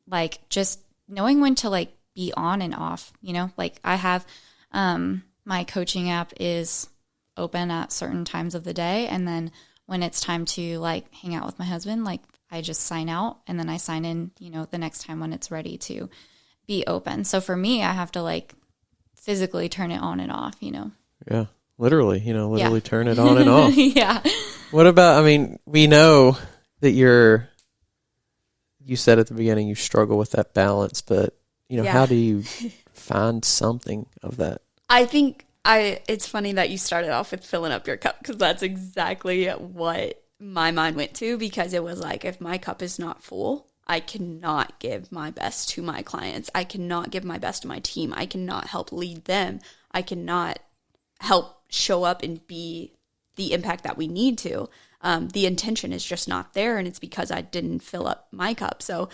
C: like just knowing when to like be on and off, like I have my coaching app is open at certain times of the day. And then when it's time to like hang out with my husband, like I just sign out and then I sign in, the next time when it's ready to be open. So for me, I have to like physically turn it on and off,
A: Yeah, literally,
C: Yeah.
A: turn it on and off.
C: Yeah.
A: What about, we know that you said at the beginning, you struggle with that balance, but how do you find something of that?
B: I think it's funny that you started off with filling up your cup because that's exactly what my mind went to, because it was like, if my cup is not full, I cannot give my best to my clients. I cannot give my best to my team. I cannot help lead them. I cannot help show up and be the impact that we need to. The intention is just not there, and it's because I didn't fill up my cup. So,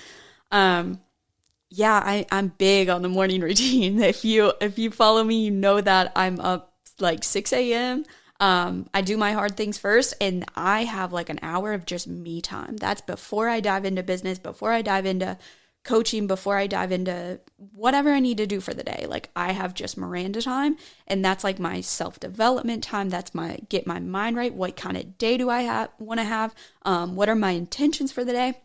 B: yeah, I'm big on the morning routine. If you follow me, you know that I'm up like 6 a.m. I do my hard things first, and I have like an hour of just me time. That's before I dive into business, before I dive into coaching, before I dive into whatever I need to do for the day. Like, I have just Miranda time, and that's like my self-development time. That's my get my mind right. What kind of day do I want to have? What are my intentions for the day?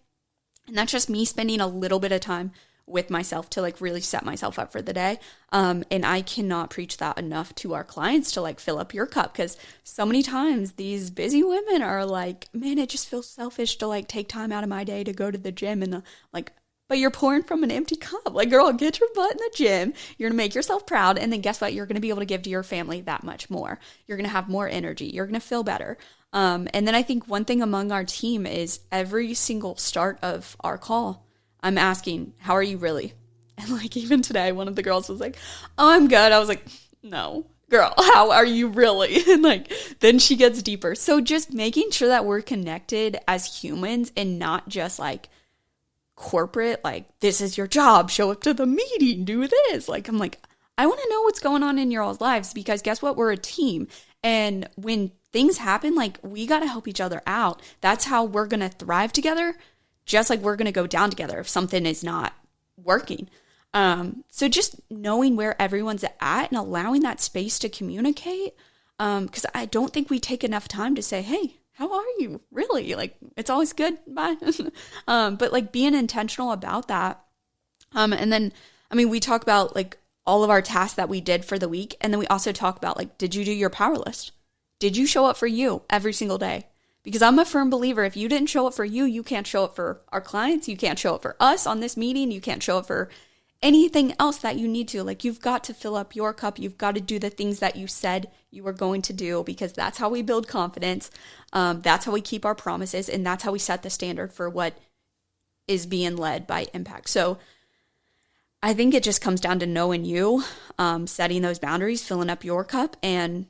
B: And that's just me spending a little bit of time with myself to like really set myself up for the day. And I cannot preach that enough to our clients to like fill up your cup, because so many times these busy women are like, man, it just feels selfish to like take time out of my day to go to the gym, and like, but you're pouring from an empty cup. Like, girl, get your butt in the gym. You're going to make yourself proud. And then guess what? You're going to be able to give to your family that much more. You're going to have more energy. You're going to feel better. And then I think one thing among our team is every single start of our call, I'm asking, how are you really? And like even today, one of the girls was like, oh, I'm good. I was like, no, girl, how are you really? And like, then she gets deeper. So just making sure that we're connected as humans and not just like corporate, like, this is your job, show up to the meeting, do this. Like, I'm like, I want to know what's going on in your all's lives, because guess what? We're a team. And when things happen, like, we got to help each other out. That's how we're going to thrive together, just like we're going to go down together if something is not working. So just knowing where everyone's at and allowing that space to communicate, because I don't think we take enough time to say, hey, how are you really? Like, it's always good. Bye. But like being intentional about that. And then, I mean, we talk about like all of our tasks that we did for the week. And then we also talk about like, did you do your power list? Did you show up for you every single day? Because I'm a firm believer, if you didn't show up for you, you can't show up for our clients. You can't show up for us on this meeting. You can't show up for anything else that you need to. Like, you've got to fill up your cup. You've got to do the things that you said you were going to do, because that's how we build confidence. That's how we keep our promises. And that's how we set the standard for what is being led by impact. So I think it just comes down to knowing you, setting those boundaries, filling up your cup, and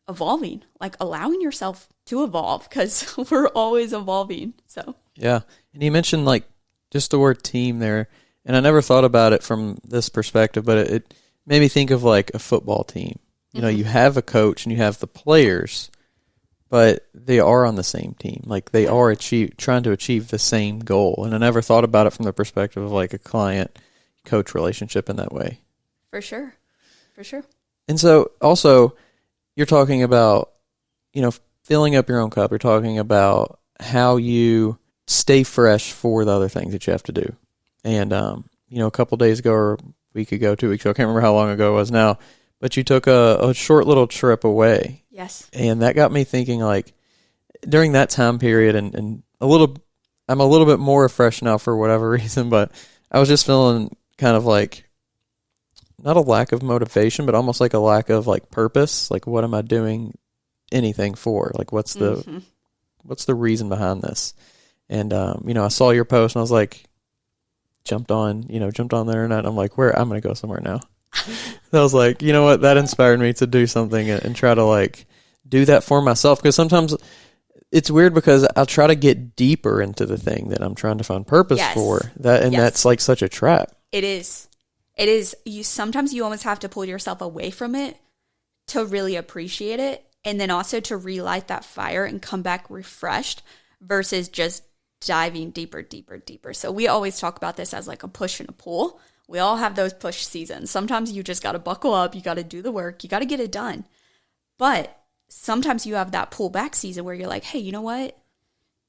B: evolving, like allowing yourself to evolve, because we're always evolving. So
A: yeah. And you mentioned like just the word team there, and I never thought about it from this perspective, but it made me think of like a football team. You know, you have a coach and you have the players, but they are on the same team. Like, they are trying to achieve the same goal. And I never thought about it from the perspective of like a client-coach relationship in that way.
B: For sure. For sure.
A: And so also, you're talking about, you know, filling up your own cup. You're talking about how you stay fresh for the other things that you have to do. And, you know, a couple days ago or a week ago, 2 weeks ago, I can't remember how long ago it was now, but you took a short little trip away.
B: Yes.
A: And that got me thinking, like, during that time period, and I'm a little bit more refreshed now for whatever reason, but I was just feeling kind of like, not a lack of motivation, but almost like a lack of like purpose. Like, what am I doing anything for? Like, what's the reason behind this? And, you know, I saw your post and I was like, jumped on the internet. I'm like, I'm going to go somewhere now. I was like, you know what? That inspired me to do something and try to like do that for myself. Because sometimes it's weird, because I'll try to get deeper into the thing that I'm trying to find purpose for. That's like such a trap.
B: It is. Sometimes you almost have to pull yourself away from it to really appreciate it, and then also to relight that fire and come back refreshed, versus just diving deeper. So we always talk about this as like a push and a pull. We all have those push seasons. Sometimes you just got to buckle up. You got to do the work. You got to get it done. But sometimes you have that pull back season where you're like, hey, you know what?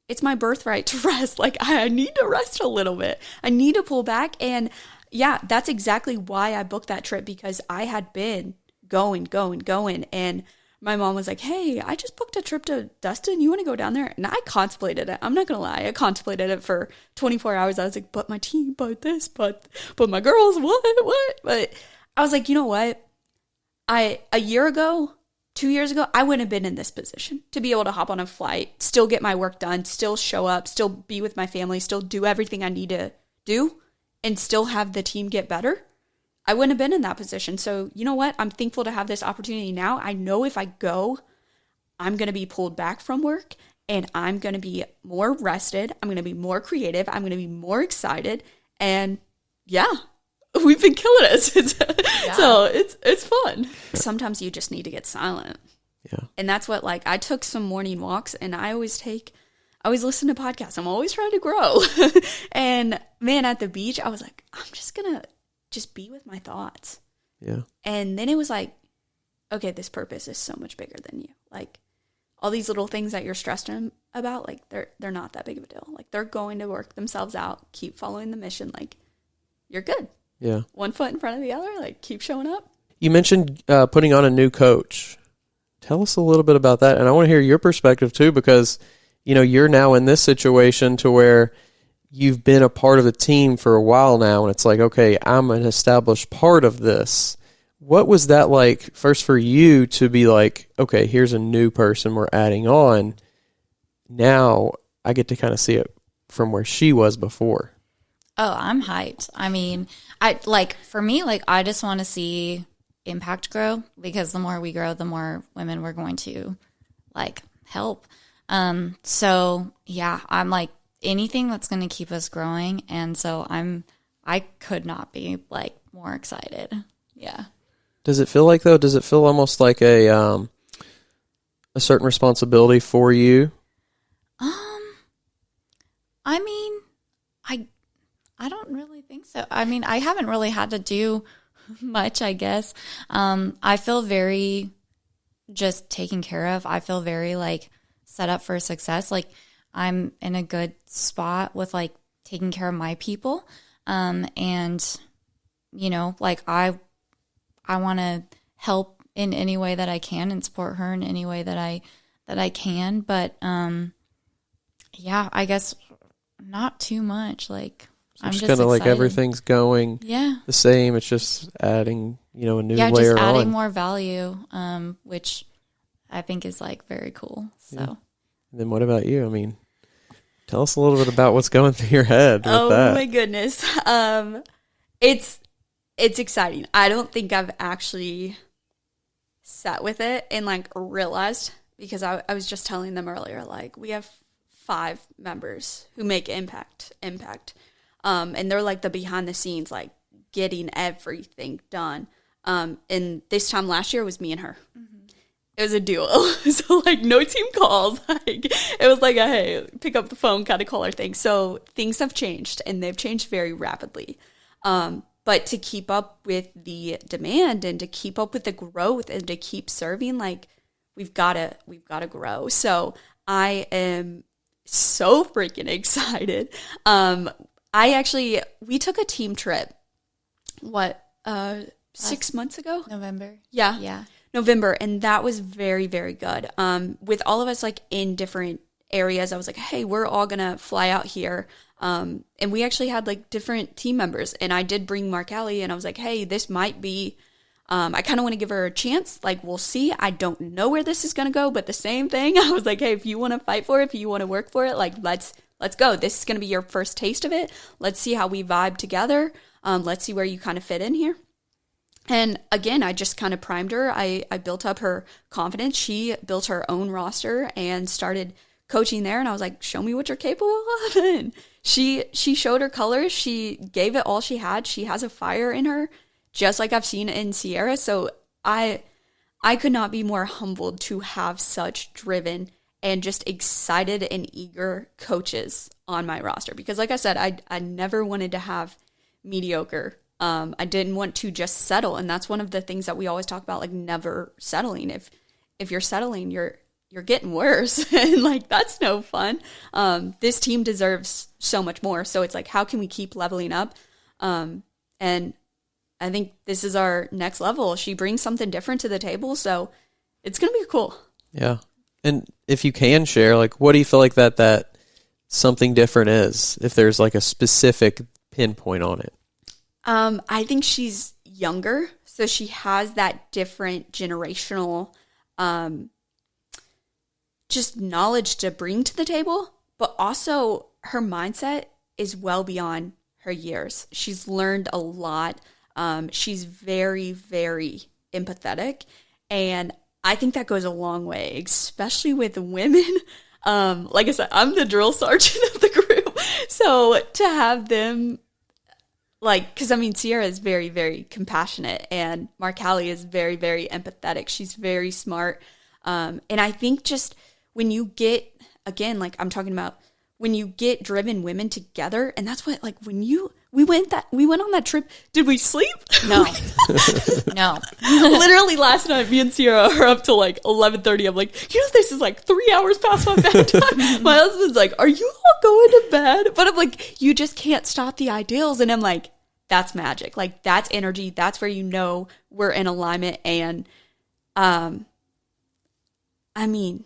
B: It's my birthright to rest. Like, I need to rest a little bit. I need to pull back. And yeah, that's exactly why I booked that trip, because I had been going. And my mom was like, hey, I just booked a trip to Dustin. You want to go down there? And I contemplated it. I'm not going to lie. I contemplated it for 24 hours. I was like, but my team, but this, but my girls, what? But I was like, you know what? A year ago, 2 years ago, I wouldn't have been in this position to be able to hop on a flight, still get my work done, still show up, still be with my family, still do everything I need to do, and still have the team get better. I wouldn't have been in that position. So you know what? I'm thankful to have this opportunity now. I know if I go, I'm going to be pulled back from work, and I'm going to be more rested. I'm going to be more creative. I'm going to be more excited. And yeah, we've been killing it. So it's fun. Sometimes you just need to get silent.
A: Yeah. And
B: that's what, like, I took some morning walks, and I always listen to podcasts. I'm always trying to grow. And man, at the beach, I was like, I'm just going to just be with my thoughts.
A: Yeah.
B: And then it was like, okay, this purpose is so much bigger than you. Like, all these little things that you're stressed about, like, they're not that big of a deal. Like, they're going to work themselves out. Keep following the mission. Like, you're good.
A: Yeah.
B: One foot in front of the other, like keep showing up.
A: You mentioned putting on a new coach. Tell us a little bit about that. And I want to hear your perspective too, because, you know, you're now in this situation to where you've been a part of the team for a while now. And it's like, okay, I'm an established part of this. What was that like first for you to be like, okay, here's a new person we're adding on. Now I get to kind of see it from where she was before.
C: Oh, I'm hyped. I mean, for me, I just want to see impact grow, because the more we grow, the more women we're going to help. So yeah, I'm like anything that's going to keep us growing. And so I could not be more excited. Yeah.
A: Does it feel like though? Does it feel almost like a certain responsibility for you?
C: I mean, I don't really think so. I mean, I haven't really had to do much, I guess. I feel very just taken care of. I feel very set up for success. I'm in a good spot with taking care of my people. And you know, I want to help in any way that I can and support her in any way that I can. But yeah, I guess not too much. I'm just kind of
A: everything's going the same. It's just adding, you know, a new layer on.
C: Yeah, just adding more value, which I think is very cool. So.
A: Yeah. And then what about you? I mean, tell us a little bit about what's going through your head with that.
B: Oh my goodness. It's exciting. I don't think I've actually sat with it and realized, because I was just telling them earlier, we have 5 members who make impact. And they're the behind the scenes, getting everything done. And this time last year was me and her. Mm-hmm. It was a duo. So no team calls. It was a, hey, pick up the phone kind of caller thing. So things have changed, and they've changed very rapidly. But to keep up with the demand and to keep up with the growth and to keep serving, we've got to grow. So I am so freaking excited. We took a team trip, 6 months ago?
C: November.
B: Yeah. November. And that was very, very good. With all of us in different areas, I was hey, we're all going to fly out here. And we actually had different team members, and I did bring Mark Alley, and I was hey, this might be, I kind of want to give her a chance. We'll see. I don't know where this is going to go, but the same thing. I was hey, if you want to fight for it, if you want to work for it, let's go. This is going to be your first taste of it. Let's see how we vibe together. Let's see where you kind of fit in here. And again, I just kind of primed her. I built up her confidence. She built her own roster and started coaching there. And I was show me what you're capable of. And she showed her colors. She gave it all she had. She has a fire in her, just like I've seen in Sierra. So I could not be more humbled to have such driven and just excited and eager coaches on my roster. Because like I said, I never wanted to have mediocre. I didn't want to just settle. And that's one of the things that we always talk about, never settling. If you're settling, you're getting worse. And that's no fun. This team deserves so much more. So it's how can we keep leveling up? And I think this is our next level. She brings something different to the table. So it's going to be cool.
A: Yeah. And if you can share, what do you feel that something different is, if there's a specific pinpoint on it?
B: I think she's younger, so she has that different generational just knowledge to bring to the table, but also her mindset is well beyond her years. She's learned a lot. She's very, very empathetic, and I think that goes a long way, especially with women. Like I said, I'm the drill sergeant of the group. So to have them, because Sierra is very, very compassionate, and Mark Hallie is very, very empathetic. She's very smart. And I think just when you get, again, I'm talking about, when you get driven women together, and that's what, we went on that trip. Did we sleep?
C: No. No.
B: Literally last night, me and Sierra are up till 11:30. I'm this is 3 hours past my bedtime. My husband's are you all going to bed? But I'm you just can't stop the ideals. And I'm that's magic. Like, that's energy. That's where you know we're in alignment. And, I mean,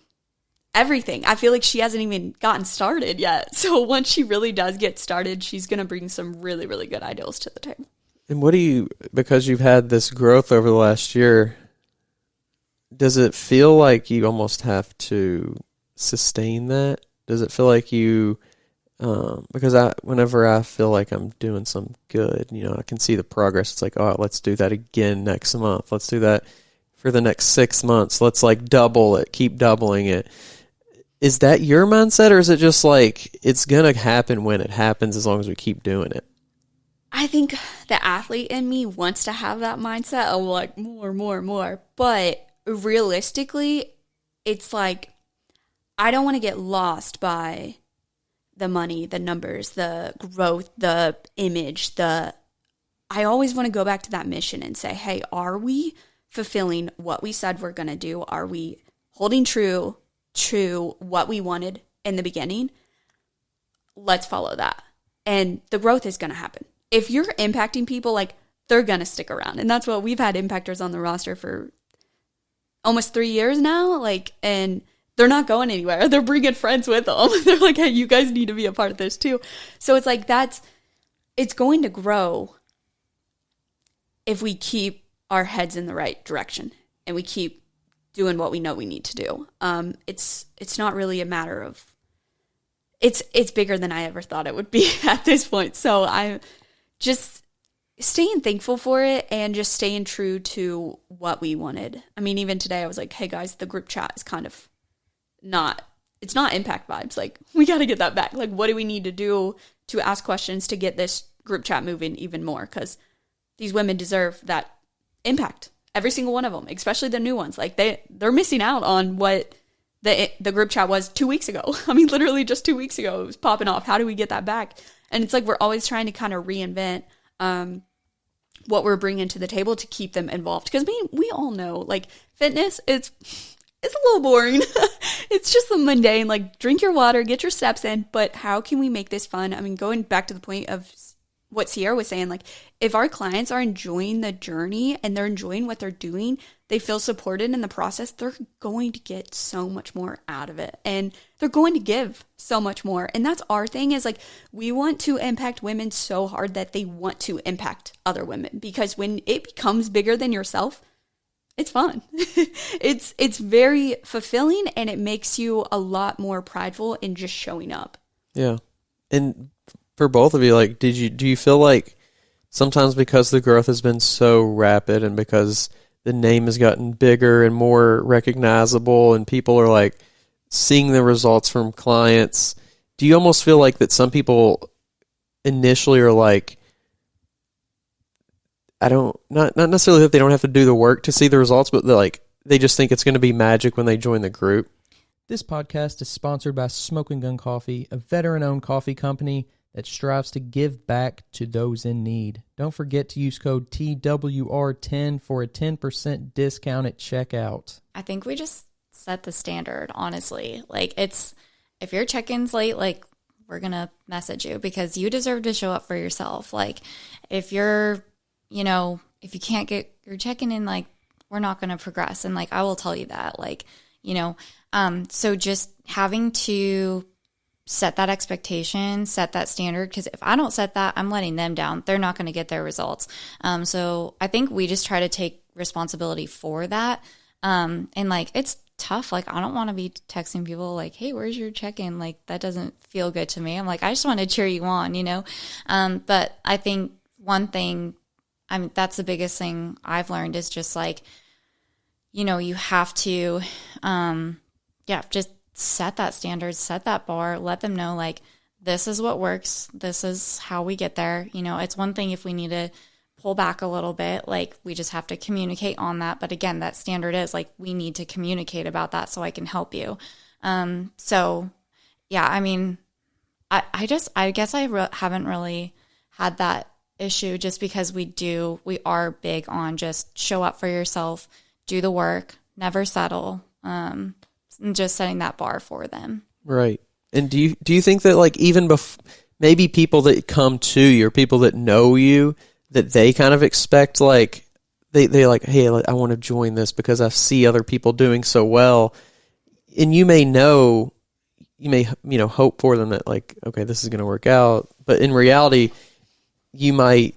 B: everything. I feel like she hasn't even gotten started yet. So once she really does get started, she's going to bring some really, really good ideals to the table.
A: And what do you, because you've had this growth over the last year, does it feel like you almost have to sustain that? Does it feel like you, because whenever I feel like I'm doing some good, you know, I can see the progress. It's like, oh, let's do that again next month. Let's do that for the next 6 months. Let's like double it, keep doubling it. Is that your mindset, or is it just like it's going to happen when it happens as long as we keep doing it?
B: I think the athlete in me wants to have that mindset of like more. But realistically, it's like I don't want to get lost by the money, the numbers, the growth, the image, I always want to go back to that mission and say, hey, are we fulfilling what we said we're going to do? Are we holding true to what we wanted in the beginning? Let's follow that. And the growth is going to happen. If you're impacting people, like, they're going to stick around. And that's what we've had impactors on the roster for almost 3 years now. Like, and they're not going anywhere. They're bringing friends with them. They're like, hey, you guys need to be a part of this too. So it's like, it's going to grow if we keep our heads in the right direction and we keep doing what we know we need to do. It's not really a matter of, it's bigger than I ever thought it would be at this point. So I'm just staying thankful for it and just staying true to what we wanted. I mean, even today I was like, hey guys, the group chat is kind of it's not impact vibes. Like, we got to get that back. Like, what do we need to do to ask questions to get this group chat moving even more? Because these women deserve that impact. Every single one of them, especially the new ones. Like, they're missing out on what the group chat was 2 weeks ago. I mean, literally just 2 weeks ago, it was popping off. How do we get that back? And it's like we're always trying to kind of reinvent what we're bringing to the table to keep them involved. Because we all know, like, fitness, it's a little boring. It's just the mundane, like, drink your water, get your steps in. But how can we make this fun? I mean, going back to the point of what Sierra was saying, like, if our clients are enjoying the journey and they're enjoying what they're doing, they feel supported in the process, they're going to get so much more out of it. And they're going to give so much more. And that's our thing, is like, we want to impact women so hard that they want to impact other women. Because when it becomes bigger than yourself, it's fun. It's very fulfilling, and it makes you a lot more prideful in just showing up.
A: Yeah. And for both of you, like, do you feel like sometimes because the growth has been so rapid and because the name has gotten bigger and more recognizable and people are like seeing the results from clients, do you almost feel like that some people initially are like, not necessarily that they don't have to do the work to see the results, but they just think it's going to be magic when they join the group?
D: This podcast is sponsored by Smoking Gun Coffee, a veteran-owned coffee company that strives to give back to those in need. Don't forget to use code TWR10 for a 10% discount at checkout.
C: I think we just set the standard, honestly. Like, if your check-in's late, like, we're going to message you because you deserve to show up for yourself. Like, if you're, if you can't get your check-in in, like, we're not going to progress. And, like, I will tell you that, like, so just having to set that expectation, set that standard, because if I don't set that, I'm letting them down. They're not going to get their results. So I think we just try to take responsibility for that. And like, it's tough. Like, I don't want to be texting people like, hey, where's your check-in? Like, that doesn't feel good to me. I'm like, I just want to cheer you on, But I think one thing, that's the biggest thing I've learned is just like, you have to, just set that standard, set that bar, let them know, like, this is what works. This is how we get there. It's one thing if we need to pull back a little bit, like, we just have to communicate on that. But again, that standard is like, we need to communicate about that so I can help you. So yeah, I guess I haven't really had that issue just because we are big on just show up for yourself, do the work, never settle. And just setting that bar for them. Right.
A: And do you think that, like, even maybe people that come to you or people that know you, that they kind of expect, like they like, hey, I want to join this because I see other people doing so well. And you may hope for them that, like, okay, this is going to work out. But in reality, you might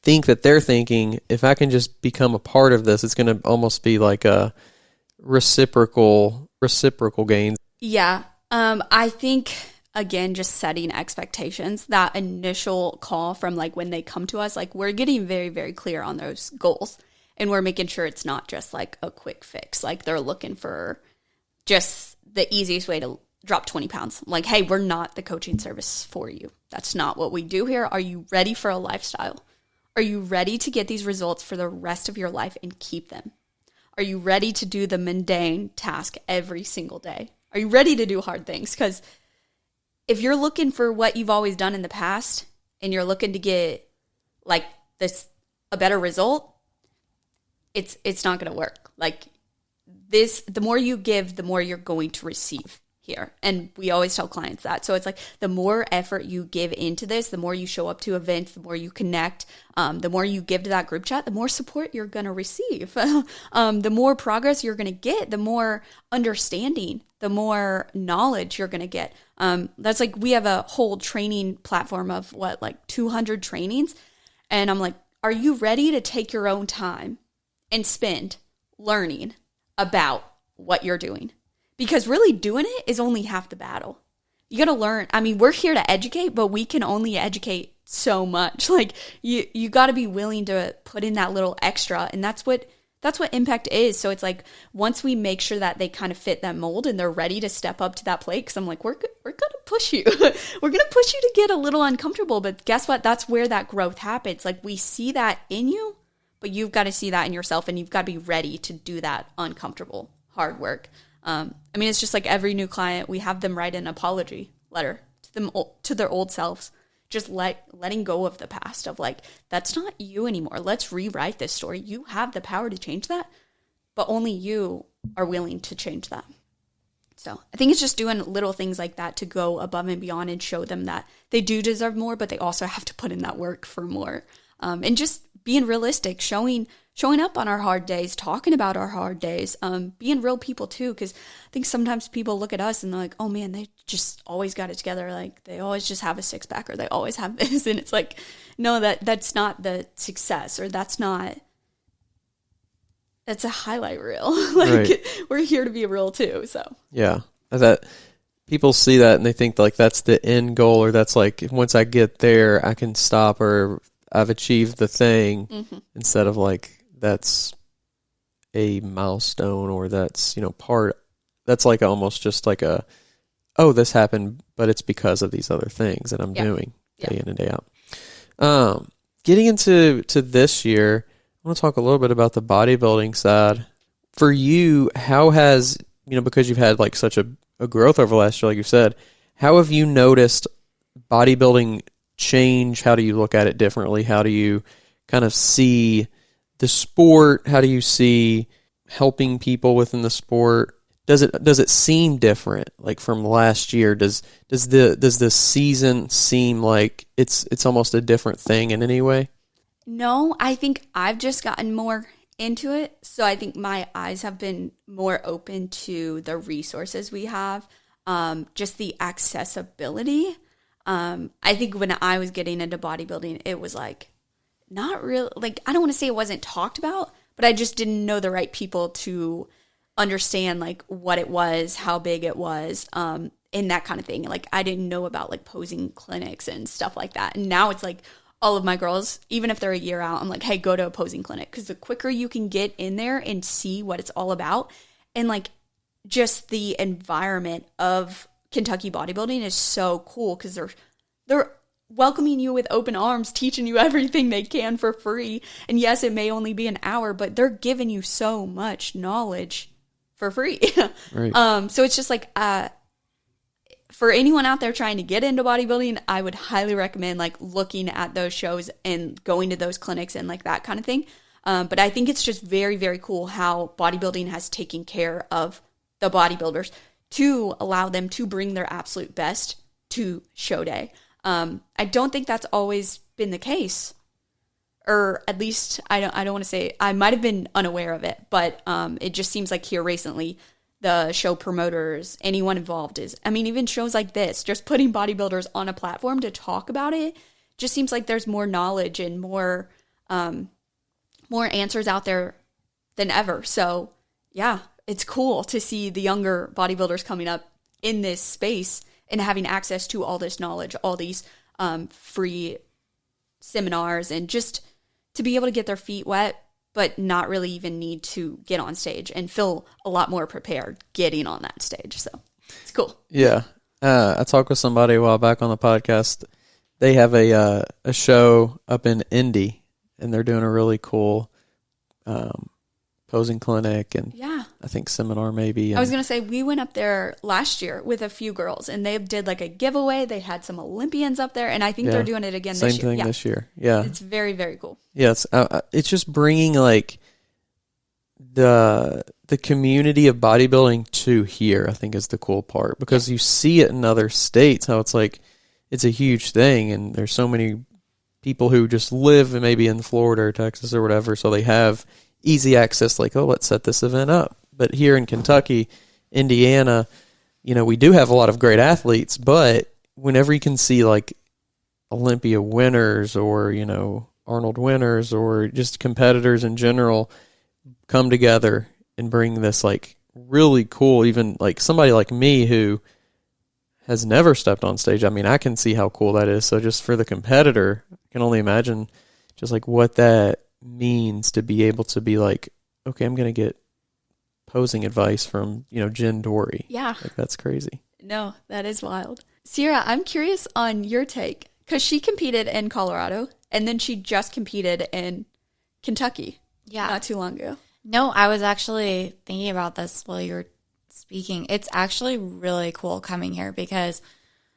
A: think that they're thinking, if I can just become a part of this, it's going to almost be like a reciprocal gains.
B: Yeah. I think, again, just setting expectations, that initial call from like when they come to us, like we're getting very, very clear on those goals, and we're making sure it's not just like a quick fix. Like they're looking for just the easiest way to drop 20 pounds. Like, hey, we're not the coaching service for you. That's not what we do here. Are you ready for a lifestyle? Are you ready to get these results for the rest of your life and keep them? Are you ready to do the mundane task every single day? Are you ready to do hard things? Because if you're looking for what you've always done in the past and you're looking to get like a better result, it's not going to work. Like this, the more you give, the more you're going to receive here. And we always tell clients that. So it's like the more effort you give into this, the more you show up to events, the more you connect, the more you give to that group chat, the more support you're going to receive. The more progress you're going to get, the more understanding, the more knowledge you're going to get. That's like, we have a whole training platform of 200 trainings. And I'm like, are you ready to take your own time and spend learning about what you're doing? Because really doing it is only half the battle. You got to learn. I mean, we're here to educate, but we can only educate so much. Like you got to be willing to put in that little extra, and that's what impact is. So it's like, once we make sure that they kind of fit that mold and they're ready to step up to that plate, because I'm like, we're going to push you. We're going to push you to get a little uncomfortable, but guess what? That's where that growth happens. Like, we see that in you, but you've got to see that in yourself, and you've got to be ready to do that uncomfortable, hard work. I mean, it's just like every new client, we have them write an apology letter to their old selves, just letting go of the past of like, that's not you anymore. Let's rewrite this story. You have the power to change that, but only you are willing to change that. So I think it's just doing little things like that to go above and beyond and show them that they do deserve more, but they also have to put in that work for more. And just being realistic, showing up on our hard days, talking about our hard days, being real people too. Because I think sometimes people look at us and they're like, oh man, they just always got it together. Like they always just have a six pack, or they always have this. And it's like, no, that's not the success, or that's a highlight reel. Right. We're here to be real too. So
A: yeah, that people see that and they think like that's the end goal, or that's like, once I get there, I can stop, or I've achieved the thing, instead of like, that's a milestone, or that's, that's like almost just like this happened, but it's because of these other things that I'm doing day in and day out. Getting into this year, I want to talk a little bit about the bodybuilding side. For you, how has, because you've had like such a growth over last year, like you said, how have you noticed bodybuilding change? How do you look at it differently? How do you kind of see the sport? How do you see helping people within the sport? Does it seem different, like from last year? Does this season seem like it's almost a different thing in any way?
B: No, I think I've just gotten more into it. So I think my eyes have been more open to the resources we have, just the accessibility. I think when I was getting into bodybuilding, it was like, not real, like, I don't want to say it wasn't talked about, but I just didn't know the right people to understand like what it was, how big it was, and that kind of thing. Like, I didn't know about like posing clinics and stuff like that. And now it's like, all of my girls, even if they're a year out, I'm like, hey, go to a posing clinic. Because the quicker you can get in there and see what it's all about, and like just the environment of Kentucky bodybuilding is so cool, because they're welcoming you with open arms, teaching you everything they can for free. And yes, it may only be an hour, but they're giving you so much knowledge for free. Right. So it's just like, for anyone out there trying to get into bodybuilding, I would highly recommend like looking at those shows and going to those clinics and like that kind of thing. But I think it's just very, very cool how bodybuilding has taken care of the bodybuilders to allow them to bring their absolute best to show day. I don't think that's always been the case or at least I don't want to say, I might have been unaware of it, but it just seems like here recently, the show promoters, anyone involved even shows like this, just putting bodybuilders on a platform to talk about it, just seems like there's more knowledge and more answers out there than ever. So yeah, it's cool to see the younger bodybuilders coming up in this space and having access to all this knowledge, all these free seminars, and just to be able to get their feet wet, but not really even need to get on stage and feel a lot more prepared getting on that stage. So it's cool.
A: Yeah. I talked with somebody a while back on the podcast. They have a show up in Indy, and they're doing a really cool posing clinic and I think seminar maybe.
B: I was going to say, we went up there last year with a few girls, and they did like a giveaway. They had some Olympians up there, and I think they're doing it again this year.
A: Same thing this year. Yeah.
B: It's very, very cool.
A: Yeah, it's just bringing like the community of bodybuilding to here, I think is the cool part, because you see it in other states, how it's like, it's a huge thing, and there's so many people who just live maybe in Florida or Texas or whatever, so they have easy access, like, oh, let's set this event up. But here in Kentucky, Indiana, we do have a lot of great athletes, but whenever you can see like Olympia winners or, Arnold winners or just competitors in general come together and bring this like really cool, even like somebody like me who has never stepped on stage. I mean, I can see how cool that is. So just for the competitor, I can only imagine just like what that means to be able to be like, okay, I'm going to get posing advice from, Jen Dory.
B: Yeah.
A: Like, that's crazy.
B: No, that is wild. Sierra, I'm curious on your take, because she competed in Colorado, and then she just competed in Kentucky not too long ago.
C: No, I was actually thinking about this while you were speaking. It's actually really cool coming here because,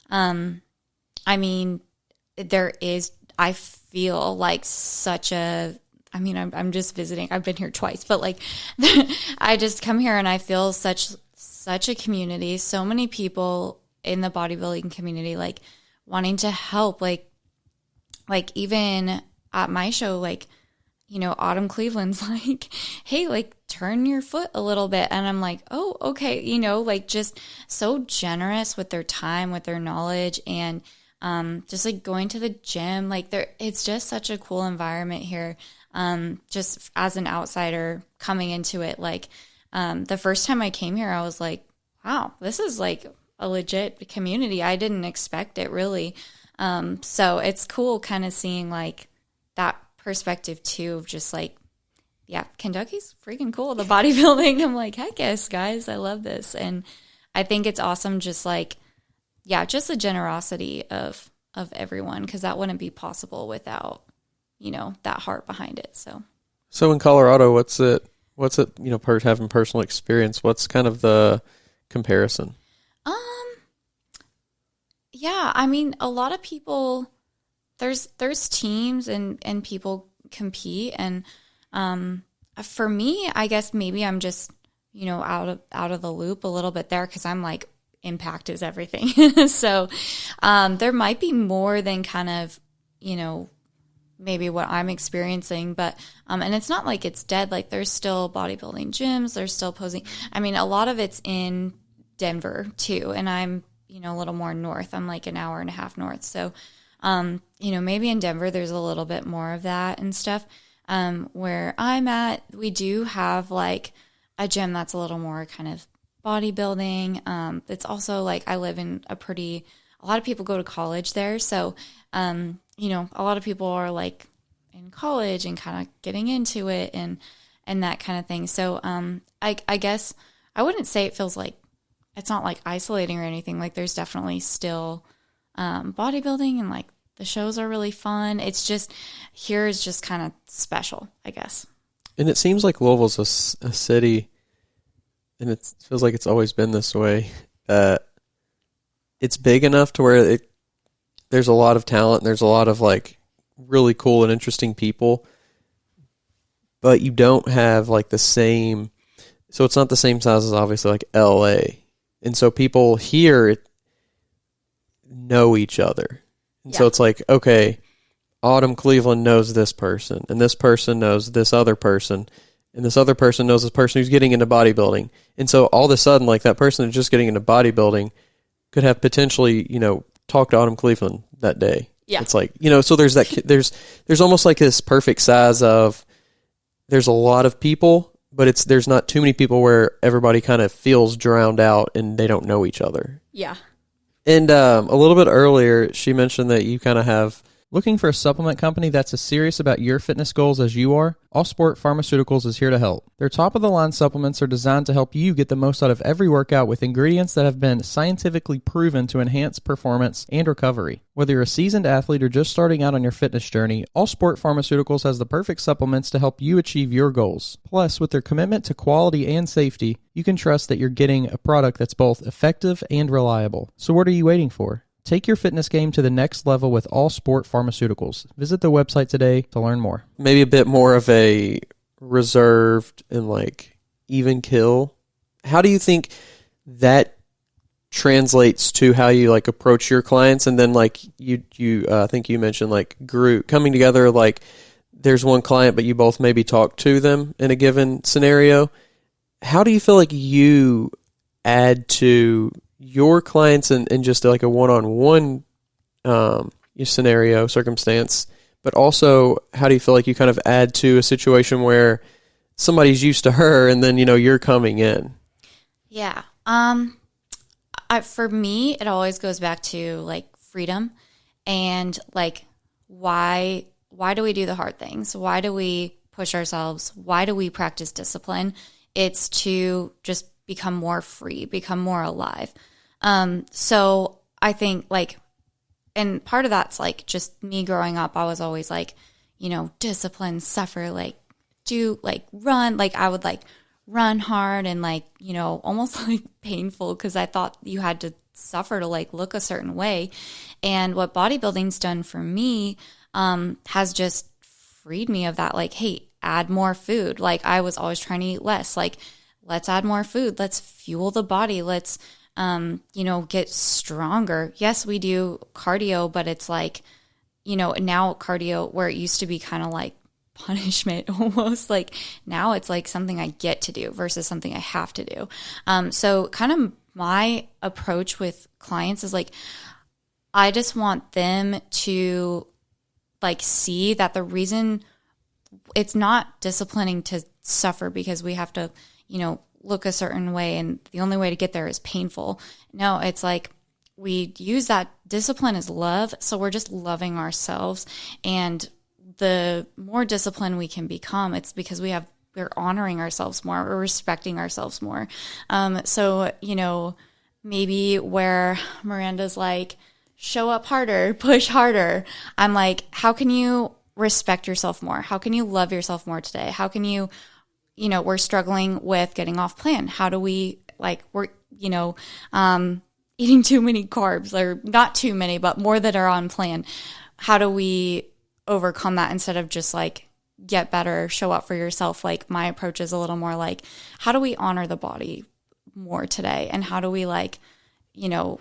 C: there is, I feel like such a, I'm just visiting. I've been here twice, but like I just come here and I feel such a community, so many people in the bodybuilding community, like wanting to help, like even at my show, like, Autumn Cleveland's like, hey, like turn your foot a little bit. And I'm like, oh, okay. Like just so generous with their time, with their knowledge, and just like going to the gym, like it's just such a cool environment here. Just as an outsider coming into it, like, the first time I came here, I was like, wow, this is like a legit community. I didn't expect it really. So it's cool kind of seeing like that perspective too, of just like, yeah, Kentucky's freaking cool. The bodybuilding, I'm like, heck yes, guys, I love this. And I think it's awesome. Just like, yeah, just the generosity of everyone, because that wouldn't be possible without, that heart behind it. So
A: in Colorado, what's it, having personal experience, what's kind of the comparison?
C: Yeah, a lot of people, there's teams and people compete, and for me, I guess maybe I'm just, out of the loop a little bit there, because I'm like, impact is everything. So there might be more than kind of, maybe what I'm experiencing, but and it's not like it's dead. Like there's still bodybuilding gyms, there's still posing. A lot of it's in Denver too, and I'm a little more north. I'm like an hour and a half north, so maybe in Denver there's a little bit more of that and stuff. Where I'm at, we do have like a gym that's a little more kind of bodybuilding. It's also like I live in a lot of people go to college there, so a lot of people are like in college and kind of getting into it and that kind of thing. So I guess I wouldn't say it feels like, it's not like isolating or anything. Like there's definitely still bodybuilding, and like the shows are really fun. It's just, here is just kind of special, I guess.
A: And it seems like Louisville's a city, and it feels like it's always been this way, that it's big enough to where there's a lot of talent, and there's a lot of like really cool and interesting people, but you don't have like the same, so it's not the same size as obviously like LA. And so people here know each other. And so it's like, okay, Autumn Cleveland knows this person, and this person knows this other person, and this other person knows this person who's getting into bodybuilding. And so all of a sudden, like, that person who's just getting into bodybuilding could have potentially, talked to Autumn Cleveland that day.
B: Yeah.
A: It's like, so there's there's almost like this perfect size of, there's a lot of people, but there's not too many people where everybody kind of feels drowned out and they don't know each other.
B: Yeah.
A: And a little bit earlier, she mentioned that you kind of have...
D: Looking for a supplement company that's as serious about your fitness goals as you are? All Sport Pharmaceuticals is here to help. Their top-of-the-line supplements are designed to help you get the most out of every workout with ingredients that have been scientifically proven to enhance performance and recovery. Whether you're a seasoned athlete or just starting out on your fitness journey, All Sport Pharmaceuticals has the perfect supplements to help you achieve your goals. Plus, with their commitment to quality and safety, you can trust that you're getting a product that's both effective and reliable. So what are you waiting for? Take your fitness game to the next level with All Sport Pharmaceuticals. Visit the website today to learn more.
A: Maybe a bit more of a reserved and like even kill. How do you think that translates to how you like approach your clients? And then like you I think you mentioned like group coming together, like there's one client, but you both maybe talk to them in a given scenario. How do you feel like you add to your clients and just like a one-on-one circumstance, but also how do you feel like you kind of add to a situation where somebody's used to her and then, you're coming in?
C: Yeah. For me, it always goes back to like freedom and like, why do we do the hard things? Why do we push ourselves? Why do we practice discipline? It's to just become more free, become more alive. So I think like, and part of that's like just me growing up, I was always like, discipline, suffer, like do like run, like I would like run hard and like, almost like painful because I thought you had to suffer to like look a certain way. And what bodybuilding's done for me, has just freed me of that. Like, hey, add more food. Like I was always trying to eat less, like let's add more food. Let's fuel the body. Let's, get stronger. Yes, we do cardio, but it's like, now cardio where it used to be kind of like punishment almost, like now it's like something I get to do versus something I have to do. So kind of my approach with clients is like, I just want them to like see that the reason it's not disciplining to suffer because we have to, look a certain way and the only way to get there is painful. No, it's like we use that discipline as love. So we're just loving ourselves. And the more disciplined we can become, it's because we're honoring ourselves more, we're respecting ourselves more. So, maybe where Miranda's like, show up harder, push harder. I'm like, how can you respect yourself more? How can you love yourself more today? How can you, we're struggling with getting off plan. How do we eating too many carbs, or not too many, but more that are on plan. How do we overcome that instead of just like get better, show up for yourself? Like my approach is a little more like, how do we honor the body more today? And how do we like, the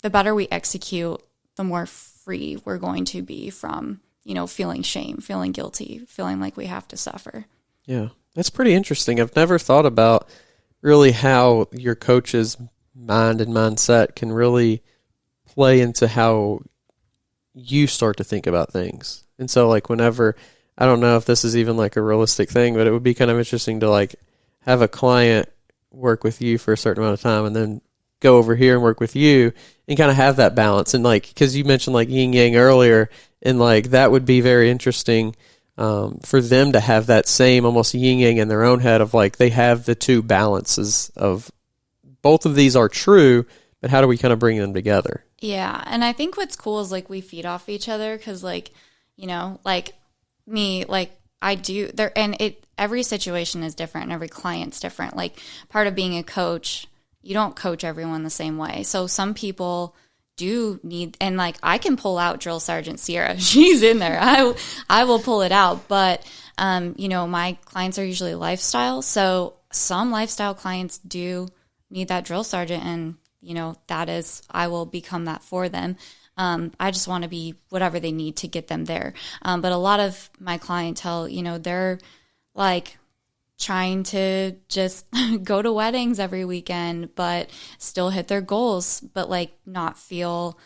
C: better we execute, the more free we're going to be from, feeling shame, feeling guilty, feeling like we have to suffer.
A: Yeah, that's pretty interesting. I've never thought about really how your coach's mind and mindset can really play into how you start to think about things. And so like whenever, I don't know if this is even like a realistic thing, but it would be kind of interesting to like have a client work with you for a certain amount of time and then go over here and work with you and kind of have that balance. And like, because you mentioned like yin yang earlier, and like that would be very interesting for them to have that same almost yin yang in their own head of like they have the two balances of both of these are true, but how do we kind of bring them together?
C: Yeah, and I think what's cool is like we feed off each other because like, like me, like I do there, and every situation is different and every client's different. Like part of being a coach, you don't coach everyone the same way. So some people do need, and like I can pull out Drill Sergeant Sierra. She's in there. I will pull it out. But, my clients are usually lifestyle. So some lifestyle clients do need that drill sergeant. And, that is, I will become that for them. I just want to be whatever they need to get them there. But a lot of my clientele, they're like trying to just go to weddings every weekend, but still hit their goals, but like not feel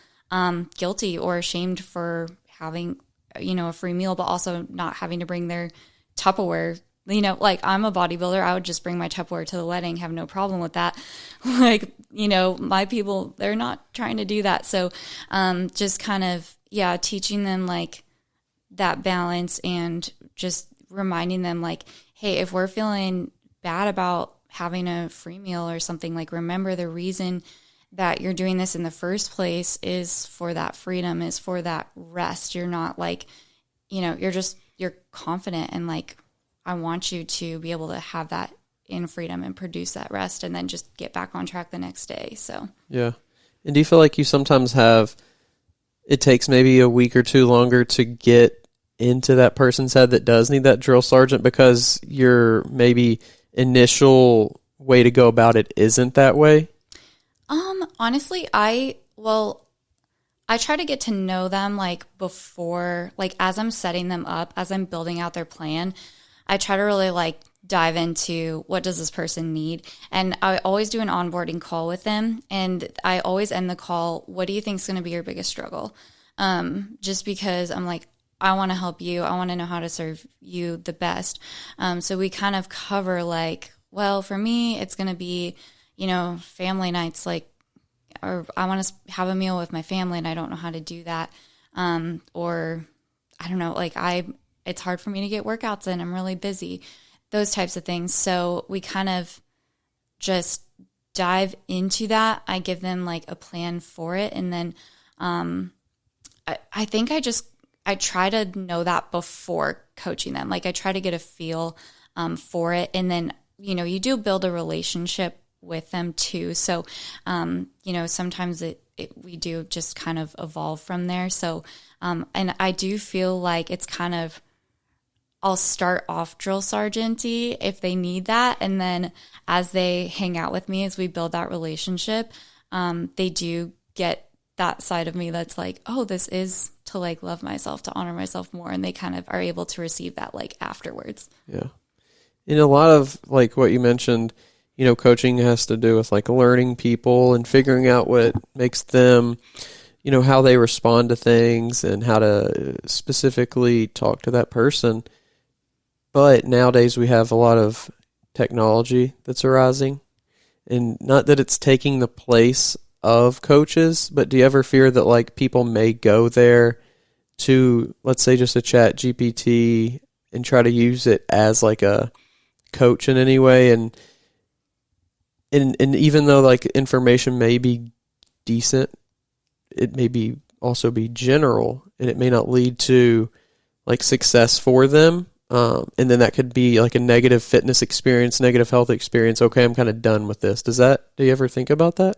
C: guilty or ashamed for having, a free meal, but also not having to bring their Tupperware. Like I'm a bodybuilder, I would just bring my Tupperware to the wedding, have no problem with that. Like, my people, they're not trying to do that. So just kind of, teaching them like that balance and just reminding them like, hey, if we're feeling bad about having a free meal or something, like remember the reason that you're doing this in the first place is for that freedom, is for that rest. You're not like, you're confident and like, I want you to be able to have that in freedom and produce that rest and then just get back on track the next day. So,
A: yeah. And do you feel like you sometimes it takes maybe a week or two longer to get into that person's head that does need that drill sergeant because your maybe initial way to go about it isn't that way?
C: Honestly, I try to get to know them like before, like as I'm setting them up, as I'm building out their plan, I try to really like dive into what does this person need. And I always do an onboarding call with them. And I always end the call, what do you think is going to be your biggest struggle? Just because I'm like, I want to help you. I want to know how to serve you the best. So we kind of cover like, well, for me, it's going to be, family nights, like, or I want to have a meal with my family and I don't know how to do that. Or I don't know, like it's hard for me to get workouts in. I'm really busy, those types of things. So we kind of just dive into that. I give them like a plan for it. And then I think I try to know that before coaching them. Like I try to get a feel for it. And then, you do build a relationship with them too. So, sometimes we do just kind of evolve from there. So, and I do feel like it's kind of, I'll start off drill sergeant-y if they need that. And then as they hang out with me, as we build that relationship, they do get that side of me that's like, oh, this is to like love myself, to honor myself more. And they kind of are able to receive that like afterwards.
A: Yeah. In a lot of like what you mentioned, coaching has to do with like learning people and figuring out what makes them, how they respond to things and how to specifically talk to that person. But nowadays we have a lot of technology that's arising, and not that it's taking the place of coaches, but do you ever fear that like people may go there to, let's say, just a chat GPT and try to use it as like a coach in any way? And even though like information may be decent, it may be also be general, and it may not lead to like success for them. And then that could be like a negative fitness experience, negative health experience. Okay, I'm kind of done with this. Do you ever think about that?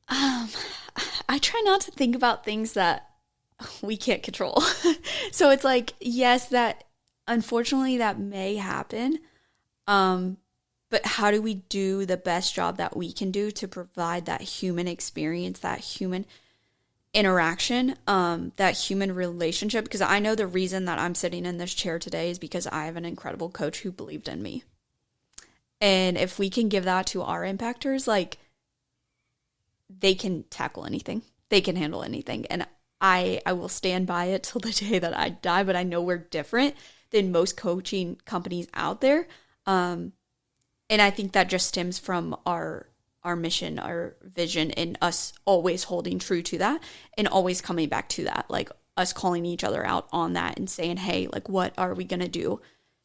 B: I try not to think about things that we can't control. So it's like, yes, that unfortunately that may happen. But how do we do the best job that we can do to provide that human experience, that human interaction, that human relationship? Because I know the reason that I'm sitting in this chair today is because I have an incredible coach who believed in me. And if we can give that to our impactors, like, they can tackle anything. They can handle anything. And I will stand by it till the day that I die, but I know we're different than most coaching companies out there. And I think that just stems from our mission, our vision, and us always holding true to that and always coming back to that, like us calling each other out on that and saying, hey, like, what are we going to do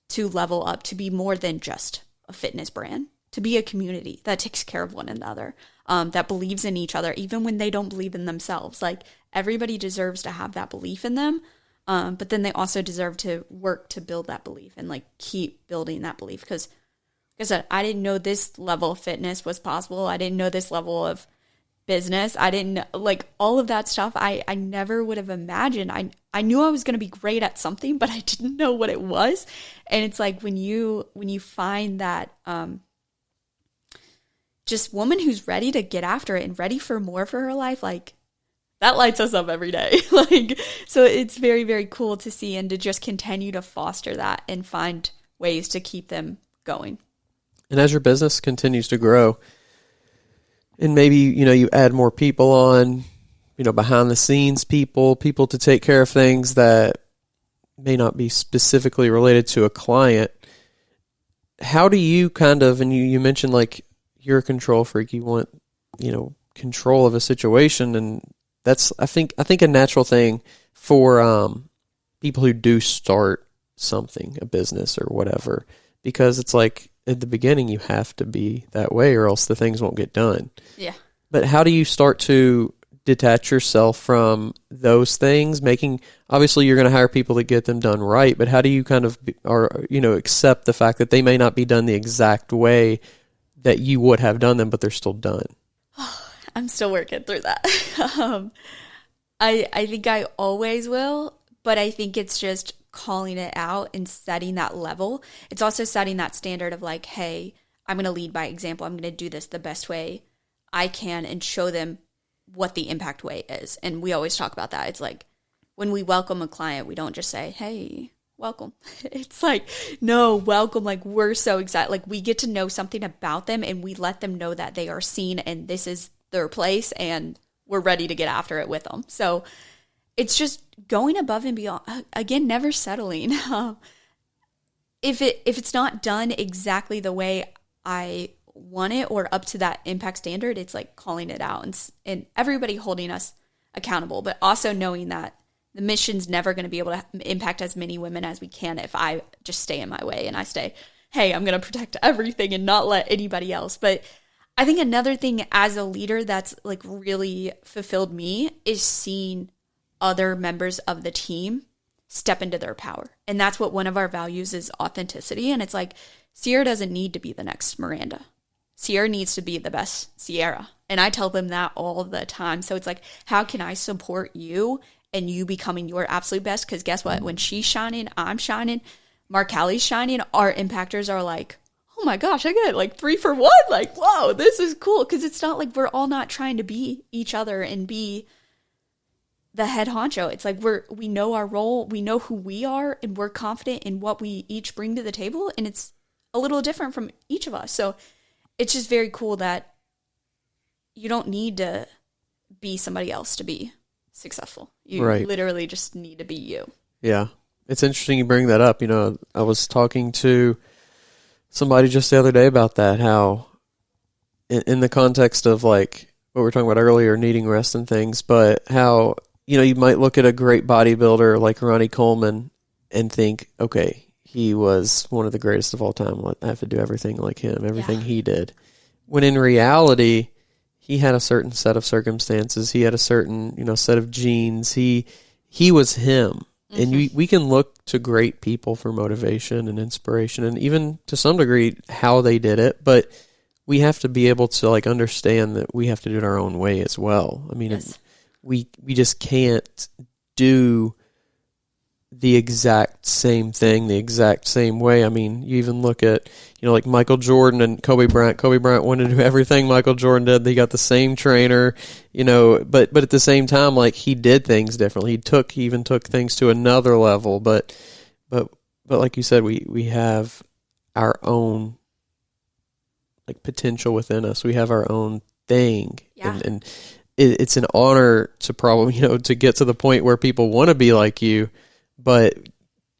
B: to level up, to be more than just a fitness brand, to be a community that takes care of one another, that believes in each other, even when they don't believe in themselves. Like, everybody deserves to have that belief in them. But then they also deserve to work to build that belief and like keep building that belief. Because like I said, I didn't know this level of fitness was possible. I didn't know this level of business. I didn't know, like, all of that stuff. I never would have imagined. I knew I was going to be great at something, but I didn't know what it was. And it's like when you find that just woman who's ready to get after it and ready for more for her life, like, that lights us up every day. Like, so it's very, very cool to see and to just continue to foster that and find ways to keep them going.
A: And as your business continues to grow, and maybe, you add more people on, behind the scenes people to take care of things that may not be specifically related to a client, how do you and you mentioned like you're a control freak, you want, control of a situation, and that's, I think a natural thing for people who do start something, a business or whatever, because it's like at the beginning you have to be that way or else the things won't get done.
B: Yeah.
A: But how do you start to detach yourself from those things? Obviously you're going to hire people to get them done right, but how do you accept the fact that they may not be done the exact way that you would have done them, but they're still done?
B: I'm still working through that. I think I always will, but I think it's just calling it out and setting that level. It's also setting that standard of like, hey, I'm going to lead by example. I'm going to do this the best way I can and show them what the impact way is. And we always talk about that. It's like when we welcome a client, we don't just say, hey, welcome. It's like, no, welcome. Like, we're so excited. Like, we get to know something about them and we let them know that they are seen and this is their place and we're ready to get after it with them. So it's just going above and beyond. Again, never settling. If it's not done exactly the way I want it or up to that impact standard, it's like calling it out and everybody holding us accountable, but also knowing that the mission's never going to be able to impact as many women as we can if I just stay in my way and I stay, hey, I'm going to protect everything and not let anybody else. But I think another thing as a leader that's like really fulfilled me is seeing other members of the team step into their power. And that's what one of our values is, authenticity. And it's like, Sierra doesn't need to be the next Miranda. Sierra needs to be the best Sierra. And I tell them that all the time. So it's like, how can I support you and you becoming your absolute best? Because guess what? When she's shining, I'm shining. Mark Callie's shining. Our impactors are like, oh my gosh, I get like 3 for 1. Like, whoa, this is cool. Because it's not like we're all not trying to be each other and be the head honcho. It's like we know our role, we know who we are, and we're confident in what we each bring to the table. And it's a little different from each of us. So it's just very cool that you don't need to be somebody else to be successful. You literally just need to be you.
A: Yeah. It's interesting you bring that up. I was talking to somebody just the other day about that, how in the context of like what we were talking about earlier, needing rest and things, but how, you might look at a great bodybuilder like Ronnie Coleman and think, okay, he was one of the greatest of all time. I have to do everything like him, everything he did. When in reality, he had a certain set of circumstances. He had a certain, set of genes. He was him. Mm-hmm. And we can look to great people for motivation and inspiration and even to some degree how they did it. But we have to be able to like understand that we have to do it our own way as well. I mean, we just can't do the exact same thing the exact same way. I mean, you even look at, like Michael Jordan and Kobe Bryant. Kobe Bryant wanted to do everything Michael Jordan did. They got the same trainer, but at the same time, like he did things differently. He even took things to another level. But like you said, we have our own like potential within us. We have our own thing, and it's an honor to probably to get to the point where people want to be like you. But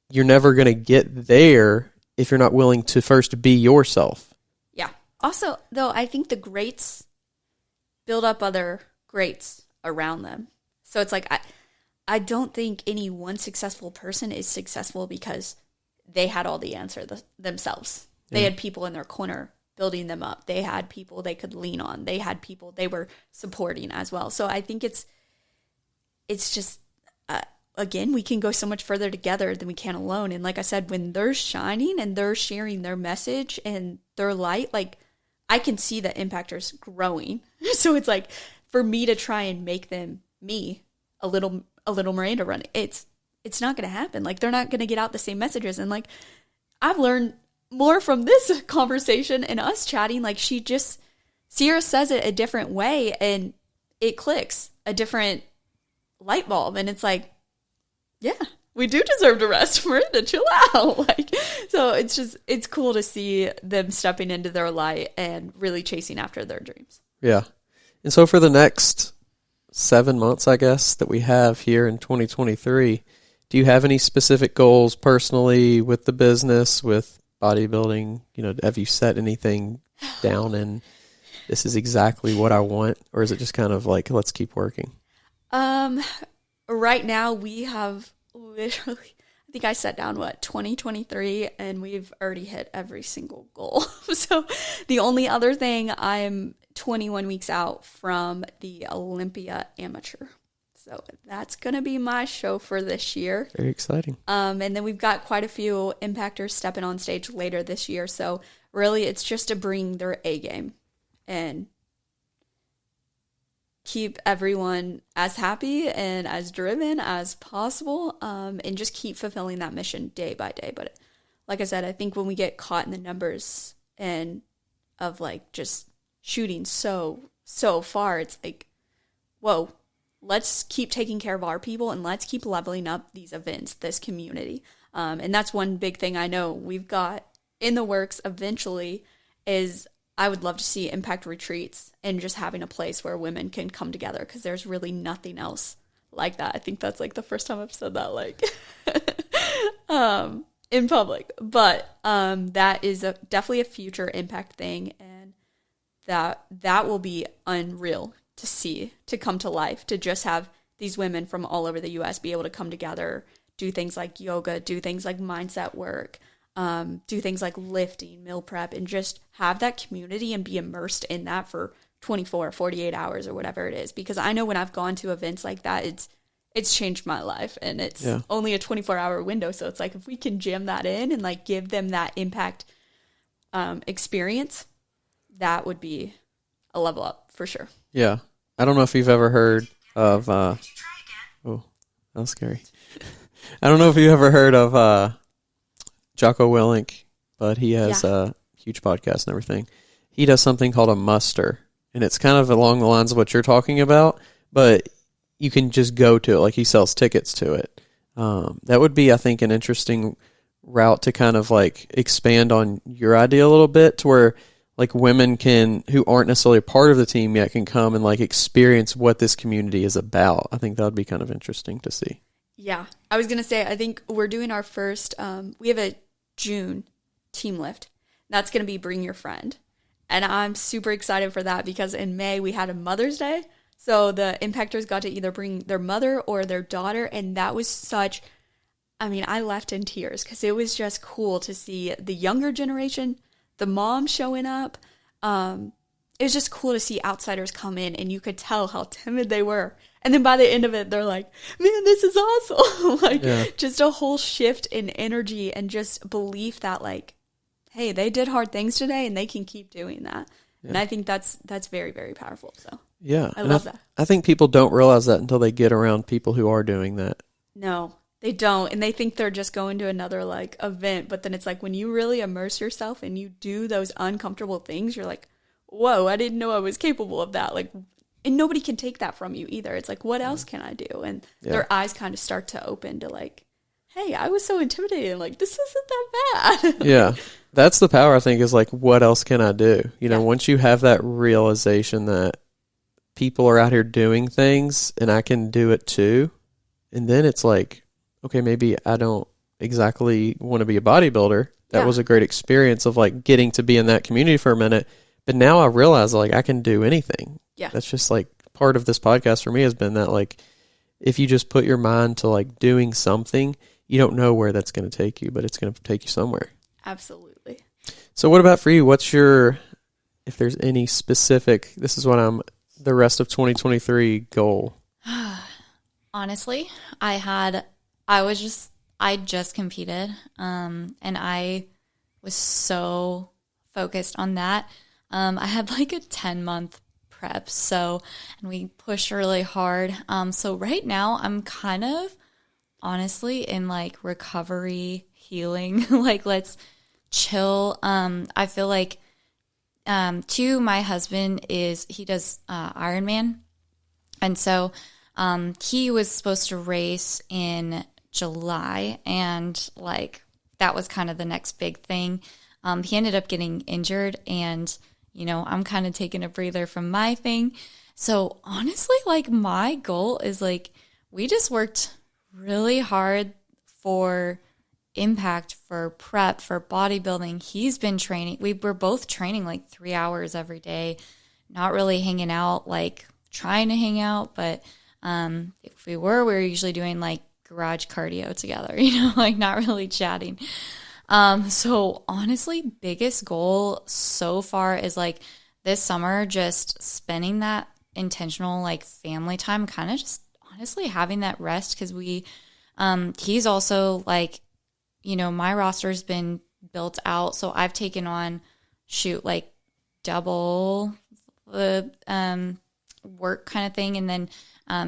A: you're never going to get there if you're not willing to first be yourself.
B: Yeah. Also, though, I think the greats build up other greats around them. So it's like, I don't think any one successful person is successful because they had all the answer themselves. They had people in their corner building them up. They had people they could lean on. They had people they were supporting as well. So I think it's just... again, we can go so much further together than we can alone. And like I said, when they're shining and they're sharing their message and their light, like I can see the impactors growing. So it's like for me to try and make them a little Miranda run, it's not going to happen. Like they're not going to get out the same messages. And like I've learned more from this conversation and us chatting. Like Sierra says it a different way and it clicks. A different light bulb. And it's like, yeah, we do deserve to rest. Miranda, chill out. Like, so it's cool to see them stepping into their light and really chasing after their dreams.
A: Yeah. And so for the next 7 months, I guess, that we have here in 2023, do you have any specific goals personally with the business, with bodybuilding? You know, have you set anything down and this is exactly what I want? Or is it just kind of like, let's keep working?
B: Right now we have literally, I think I set down 2023, and we've already hit every single goal. So the only other thing, I'm 21 weeks out from the Olympia Amateur. So that's going to be my show for this year.
A: Very exciting.
B: And then we've got quite a few impactors stepping on stage later this year. So really it's just to bring their A game and keep everyone as happy and as driven as possible, and just keep fulfilling that mission day by day. But like I said, I think when we get caught in the numbers and of like just shooting so far, it's like, whoa, let's keep taking care of our people and let's keep leveling up these events, this community. And that's one big thing I know we've got in the works eventually is I would love to see impact retreats and just having a place where women can come together, because there's really nothing else like that. I think that's like the first time I've said that like in public. But that is definitely a future impact thing, and that will be unreal to see, to come to life, to just have these women from all over the U.S. be able to come together, do things like yoga, do things like mindset work, do things like lifting, meal prep, and just have that community and be immersed in that for 24, 48 hours or whatever it is. Because I know when I've gone to events like that, it's changed my life, and it's only a 24-hour window. So it's like, if we can jam that in and like give them that impact experience, that would be a level up for sure.
A: Yeah. I don't know if you've ever heard of, oh, that was scary. I don't know if you've ever heard of Jocko Willink, but he has a huge podcast and everything. He does something called a muster, and it's kind of along the lines of what you're talking about, but you can just go to it. Like, he sells tickets to it. That would be, I think, an interesting route to kind of like expand on your idea a little bit, to where like women can, who aren't necessarily a part of the team yet, can come and like experience what this community is about. I think that would be kind of interesting to see.
B: Yeah. I was going to say, I think we're doing our first, we have a June team lift. That's going to be Bring Your Friend. And I'm super excited for that, because in May we had a Mother's Day. So the impactors got to either bring their mother or their daughter. And that was such, I mean, I left in tears, because it was just cool to see the younger generation, the mom showing up. It was just cool to see outsiders come in, and you could tell how timid they were. And then by the end of it, they're like, man, this is awesome. Just a whole shift in energy and just belief that like, hey, they did hard things today and they can keep doing that. Yeah. And I think that's very, very powerful. So
A: yeah,
B: I love that.
A: I think people don't realize that until they get around people who are doing that.
B: No, they don't. And they think they're just going to another like event. But then it's like, when you really immerse yourself and you do those uncomfortable things, you're like, whoa, I didn't know I was capable of that. Like, and nobody can take that from you either. It's like, what else can I do? And their eyes kind of start to open to like, hey, I was so intimidated. Like, this isn't that bad.
A: Yeah. That's the power, I think, is like, what else can I do? You know, once you have that realization that people are out here doing things and I can do it too. And then it's like, okay, maybe I don't exactly want to be a bodybuilder. That was a great experience of like getting to be in that community for a minute. But now I realize like I can do anything. Yeah. That's just like part of this podcast for me has been that like, if you just put your mind to like doing something, you don't know where that's going to take you, but it's going to take you somewhere.
B: Absolutely.
A: So what about for you? What's your, if there's any specific, this is what the rest of 2023 goal?
C: Honestly, I just competed, and I was so focused on that. I had like a 10-month prep, and we pushed really hard. So right now I'm kind of honestly in like recovery, healing, like let's chill. I feel like, my husband he does Ironman. And so he was supposed to race in July, and like that was kind of the next big thing. He ended up getting injured, and I'm kind of taking a breather from my thing. So honestly, like my goal is like we just worked really hard for impact, for prep, for bodybuilding. He's been training. We were both training like 3 hours every day, not really hanging out, like trying to hang out, but if we were usually doing like garage cardio together, like not really chatting. So honestly, biggest goal so far is like this summer, just spending that intentional like family time, kind of just honestly having that rest. Cause he's also like, my roster's been built out. So I've taken on like double the, work kind of thing. And then,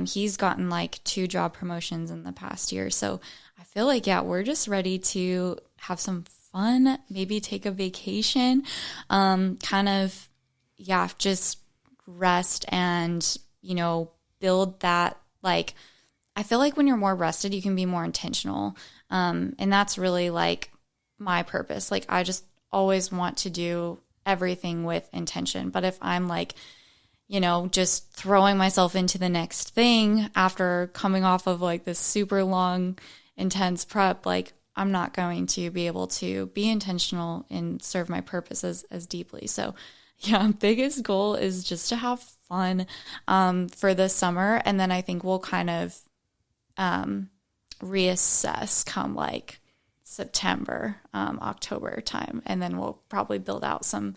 C: he's gotten like 2 job promotions in the past year. So I feel like, yeah, we're just ready to have some fun, maybe take a vacation, just rest and, build that. Like, I feel like when you're more rested, you can be more intentional. And that's really like my purpose. Like, I just always want to do everything with intention. But if I'm like, just throwing myself into the next thing after coming off of like this super long, intense prep, like I'm not going to be able to be intentional and serve my purpose as deeply. So yeah, biggest goal is just to have fun for this summer. And then I think we'll kind of reassess come like September, October time. And then we'll probably build out some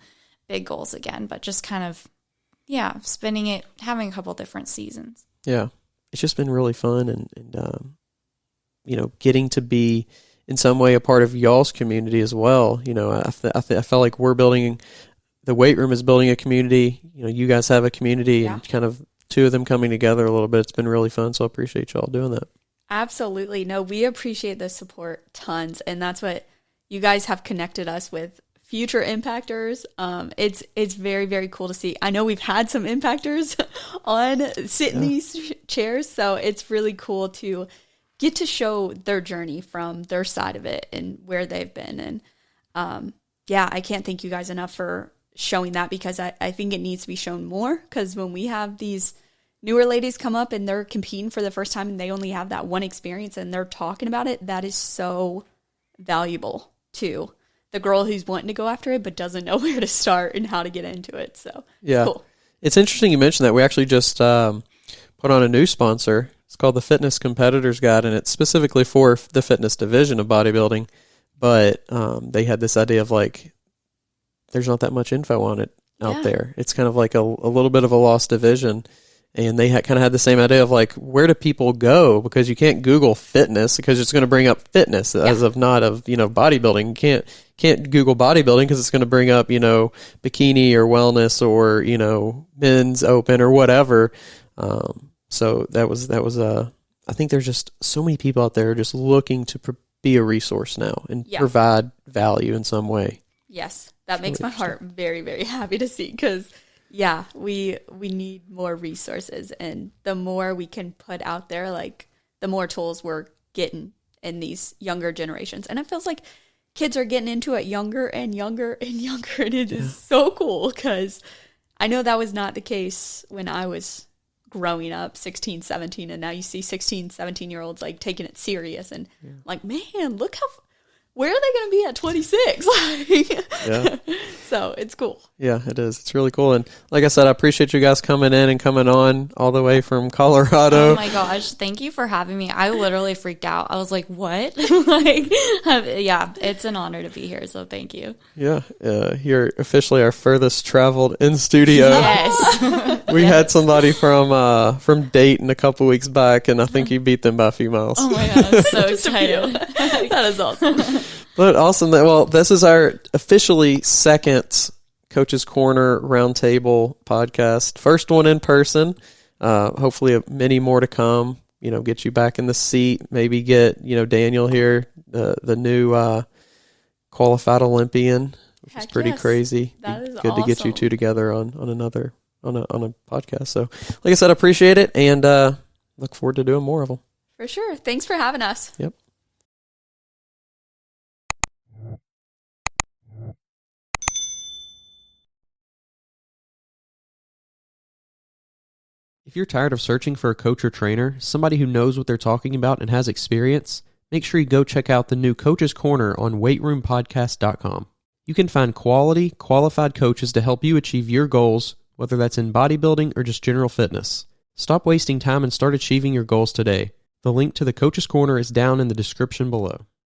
C: big goals again, but just kind of, spending it, having a couple different seasons. Yeah.
A: It's just been really fun and getting to be in some way a part of y'all's community as well. I felt like we're building, the weight room is building a community. You guys have a community and kind of 2 of them coming together a little bit. It's been really fun. So I appreciate y'all doing that.
B: Absolutely. No, we appreciate the support tons. And that's what you guys have connected us with future impactors. It's very, very cool to see. I know we've had some impactors sit in these chairs. So it's really cool to get to show their journey from their side of it and where they've been. And I can't thank you guys enough for showing that, because I think it needs to be shown more, because when we have these newer ladies come up and they're competing for the first time and they only have that one experience and they're talking about it, that is so valuable to the girl who's wanting to go after it but doesn't know where to start and how to get into it. So cool. It's
A: interesting you mentioned that. We actually just put on a new sponsor. It's called the Fitness Competitors Guide, and it's specifically for the fitness division of bodybuilding. But they had this idea of like, there's not that much info on it out there. It's kind of like a little bit of a lost division. And they kind of had the same idea of like, where do people go? Because you can't Google fitness because it's going to bring up fitness as of not of, bodybuilding. You can't Google bodybuilding because it's going to bring up, bikini or wellness or, men's open or whatever. So that was I think there's just so many people out there just looking to be a resource now and provide value in some way.
B: Yes. That makes my heart very, very happy to see, because we need more resources, and the more we can put out there, like the more tools we're getting in these younger generations. And it feels like kids are getting into it younger and younger and younger. And it is so cool, because I know that was not the case when I was growing up, 16, 17, and now you see 16, 17-year-olds like taking it serious and like, man, look where are they going to be at 26? So it's cool.
A: Yeah, it is. It's really cool. And like I said, I appreciate you guys coming in and coming on all the way from Colorado.
C: Oh my gosh. Thank you for having me. I literally freaked out. I was like, what? It's an honor to be here. So thank you.
A: Yeah. You're officially our furthest traveled in studio.
C: Yes.
A: We had somebody from Dayton a couple weeks back, and I think you beat them by a few miles.
C: Oh my God. I'm so excited.
B: That is awesome.
A: But awesome. Well, this is our officially second Coaches Corner Roundtable podcast. First one in person. Hopefully many more to come. Get you back in the seat. Maybe get, Daniel here, the new qualified Olympian, which is pretty crazy.
B: That is
A: good
B: awesome.
A: to get you two together on a podcast. So like I said, I appreciate it. And look forward to doing more of them.
B: For sure. Thanks for having us.
A: Yep.
E: If you're tired of searching for a coach or trainer, somebody who knows what they're talking about and has experience, make sure you go check out the new Coaches Corner on weightroompodcast.com. You can find quality, qualified coaches to help you achieve your goals, whether that's in bodybuilding or just general fitness. Stop wasting time and start achieving your goals today. The link to the Coaches Corner is down in the description below.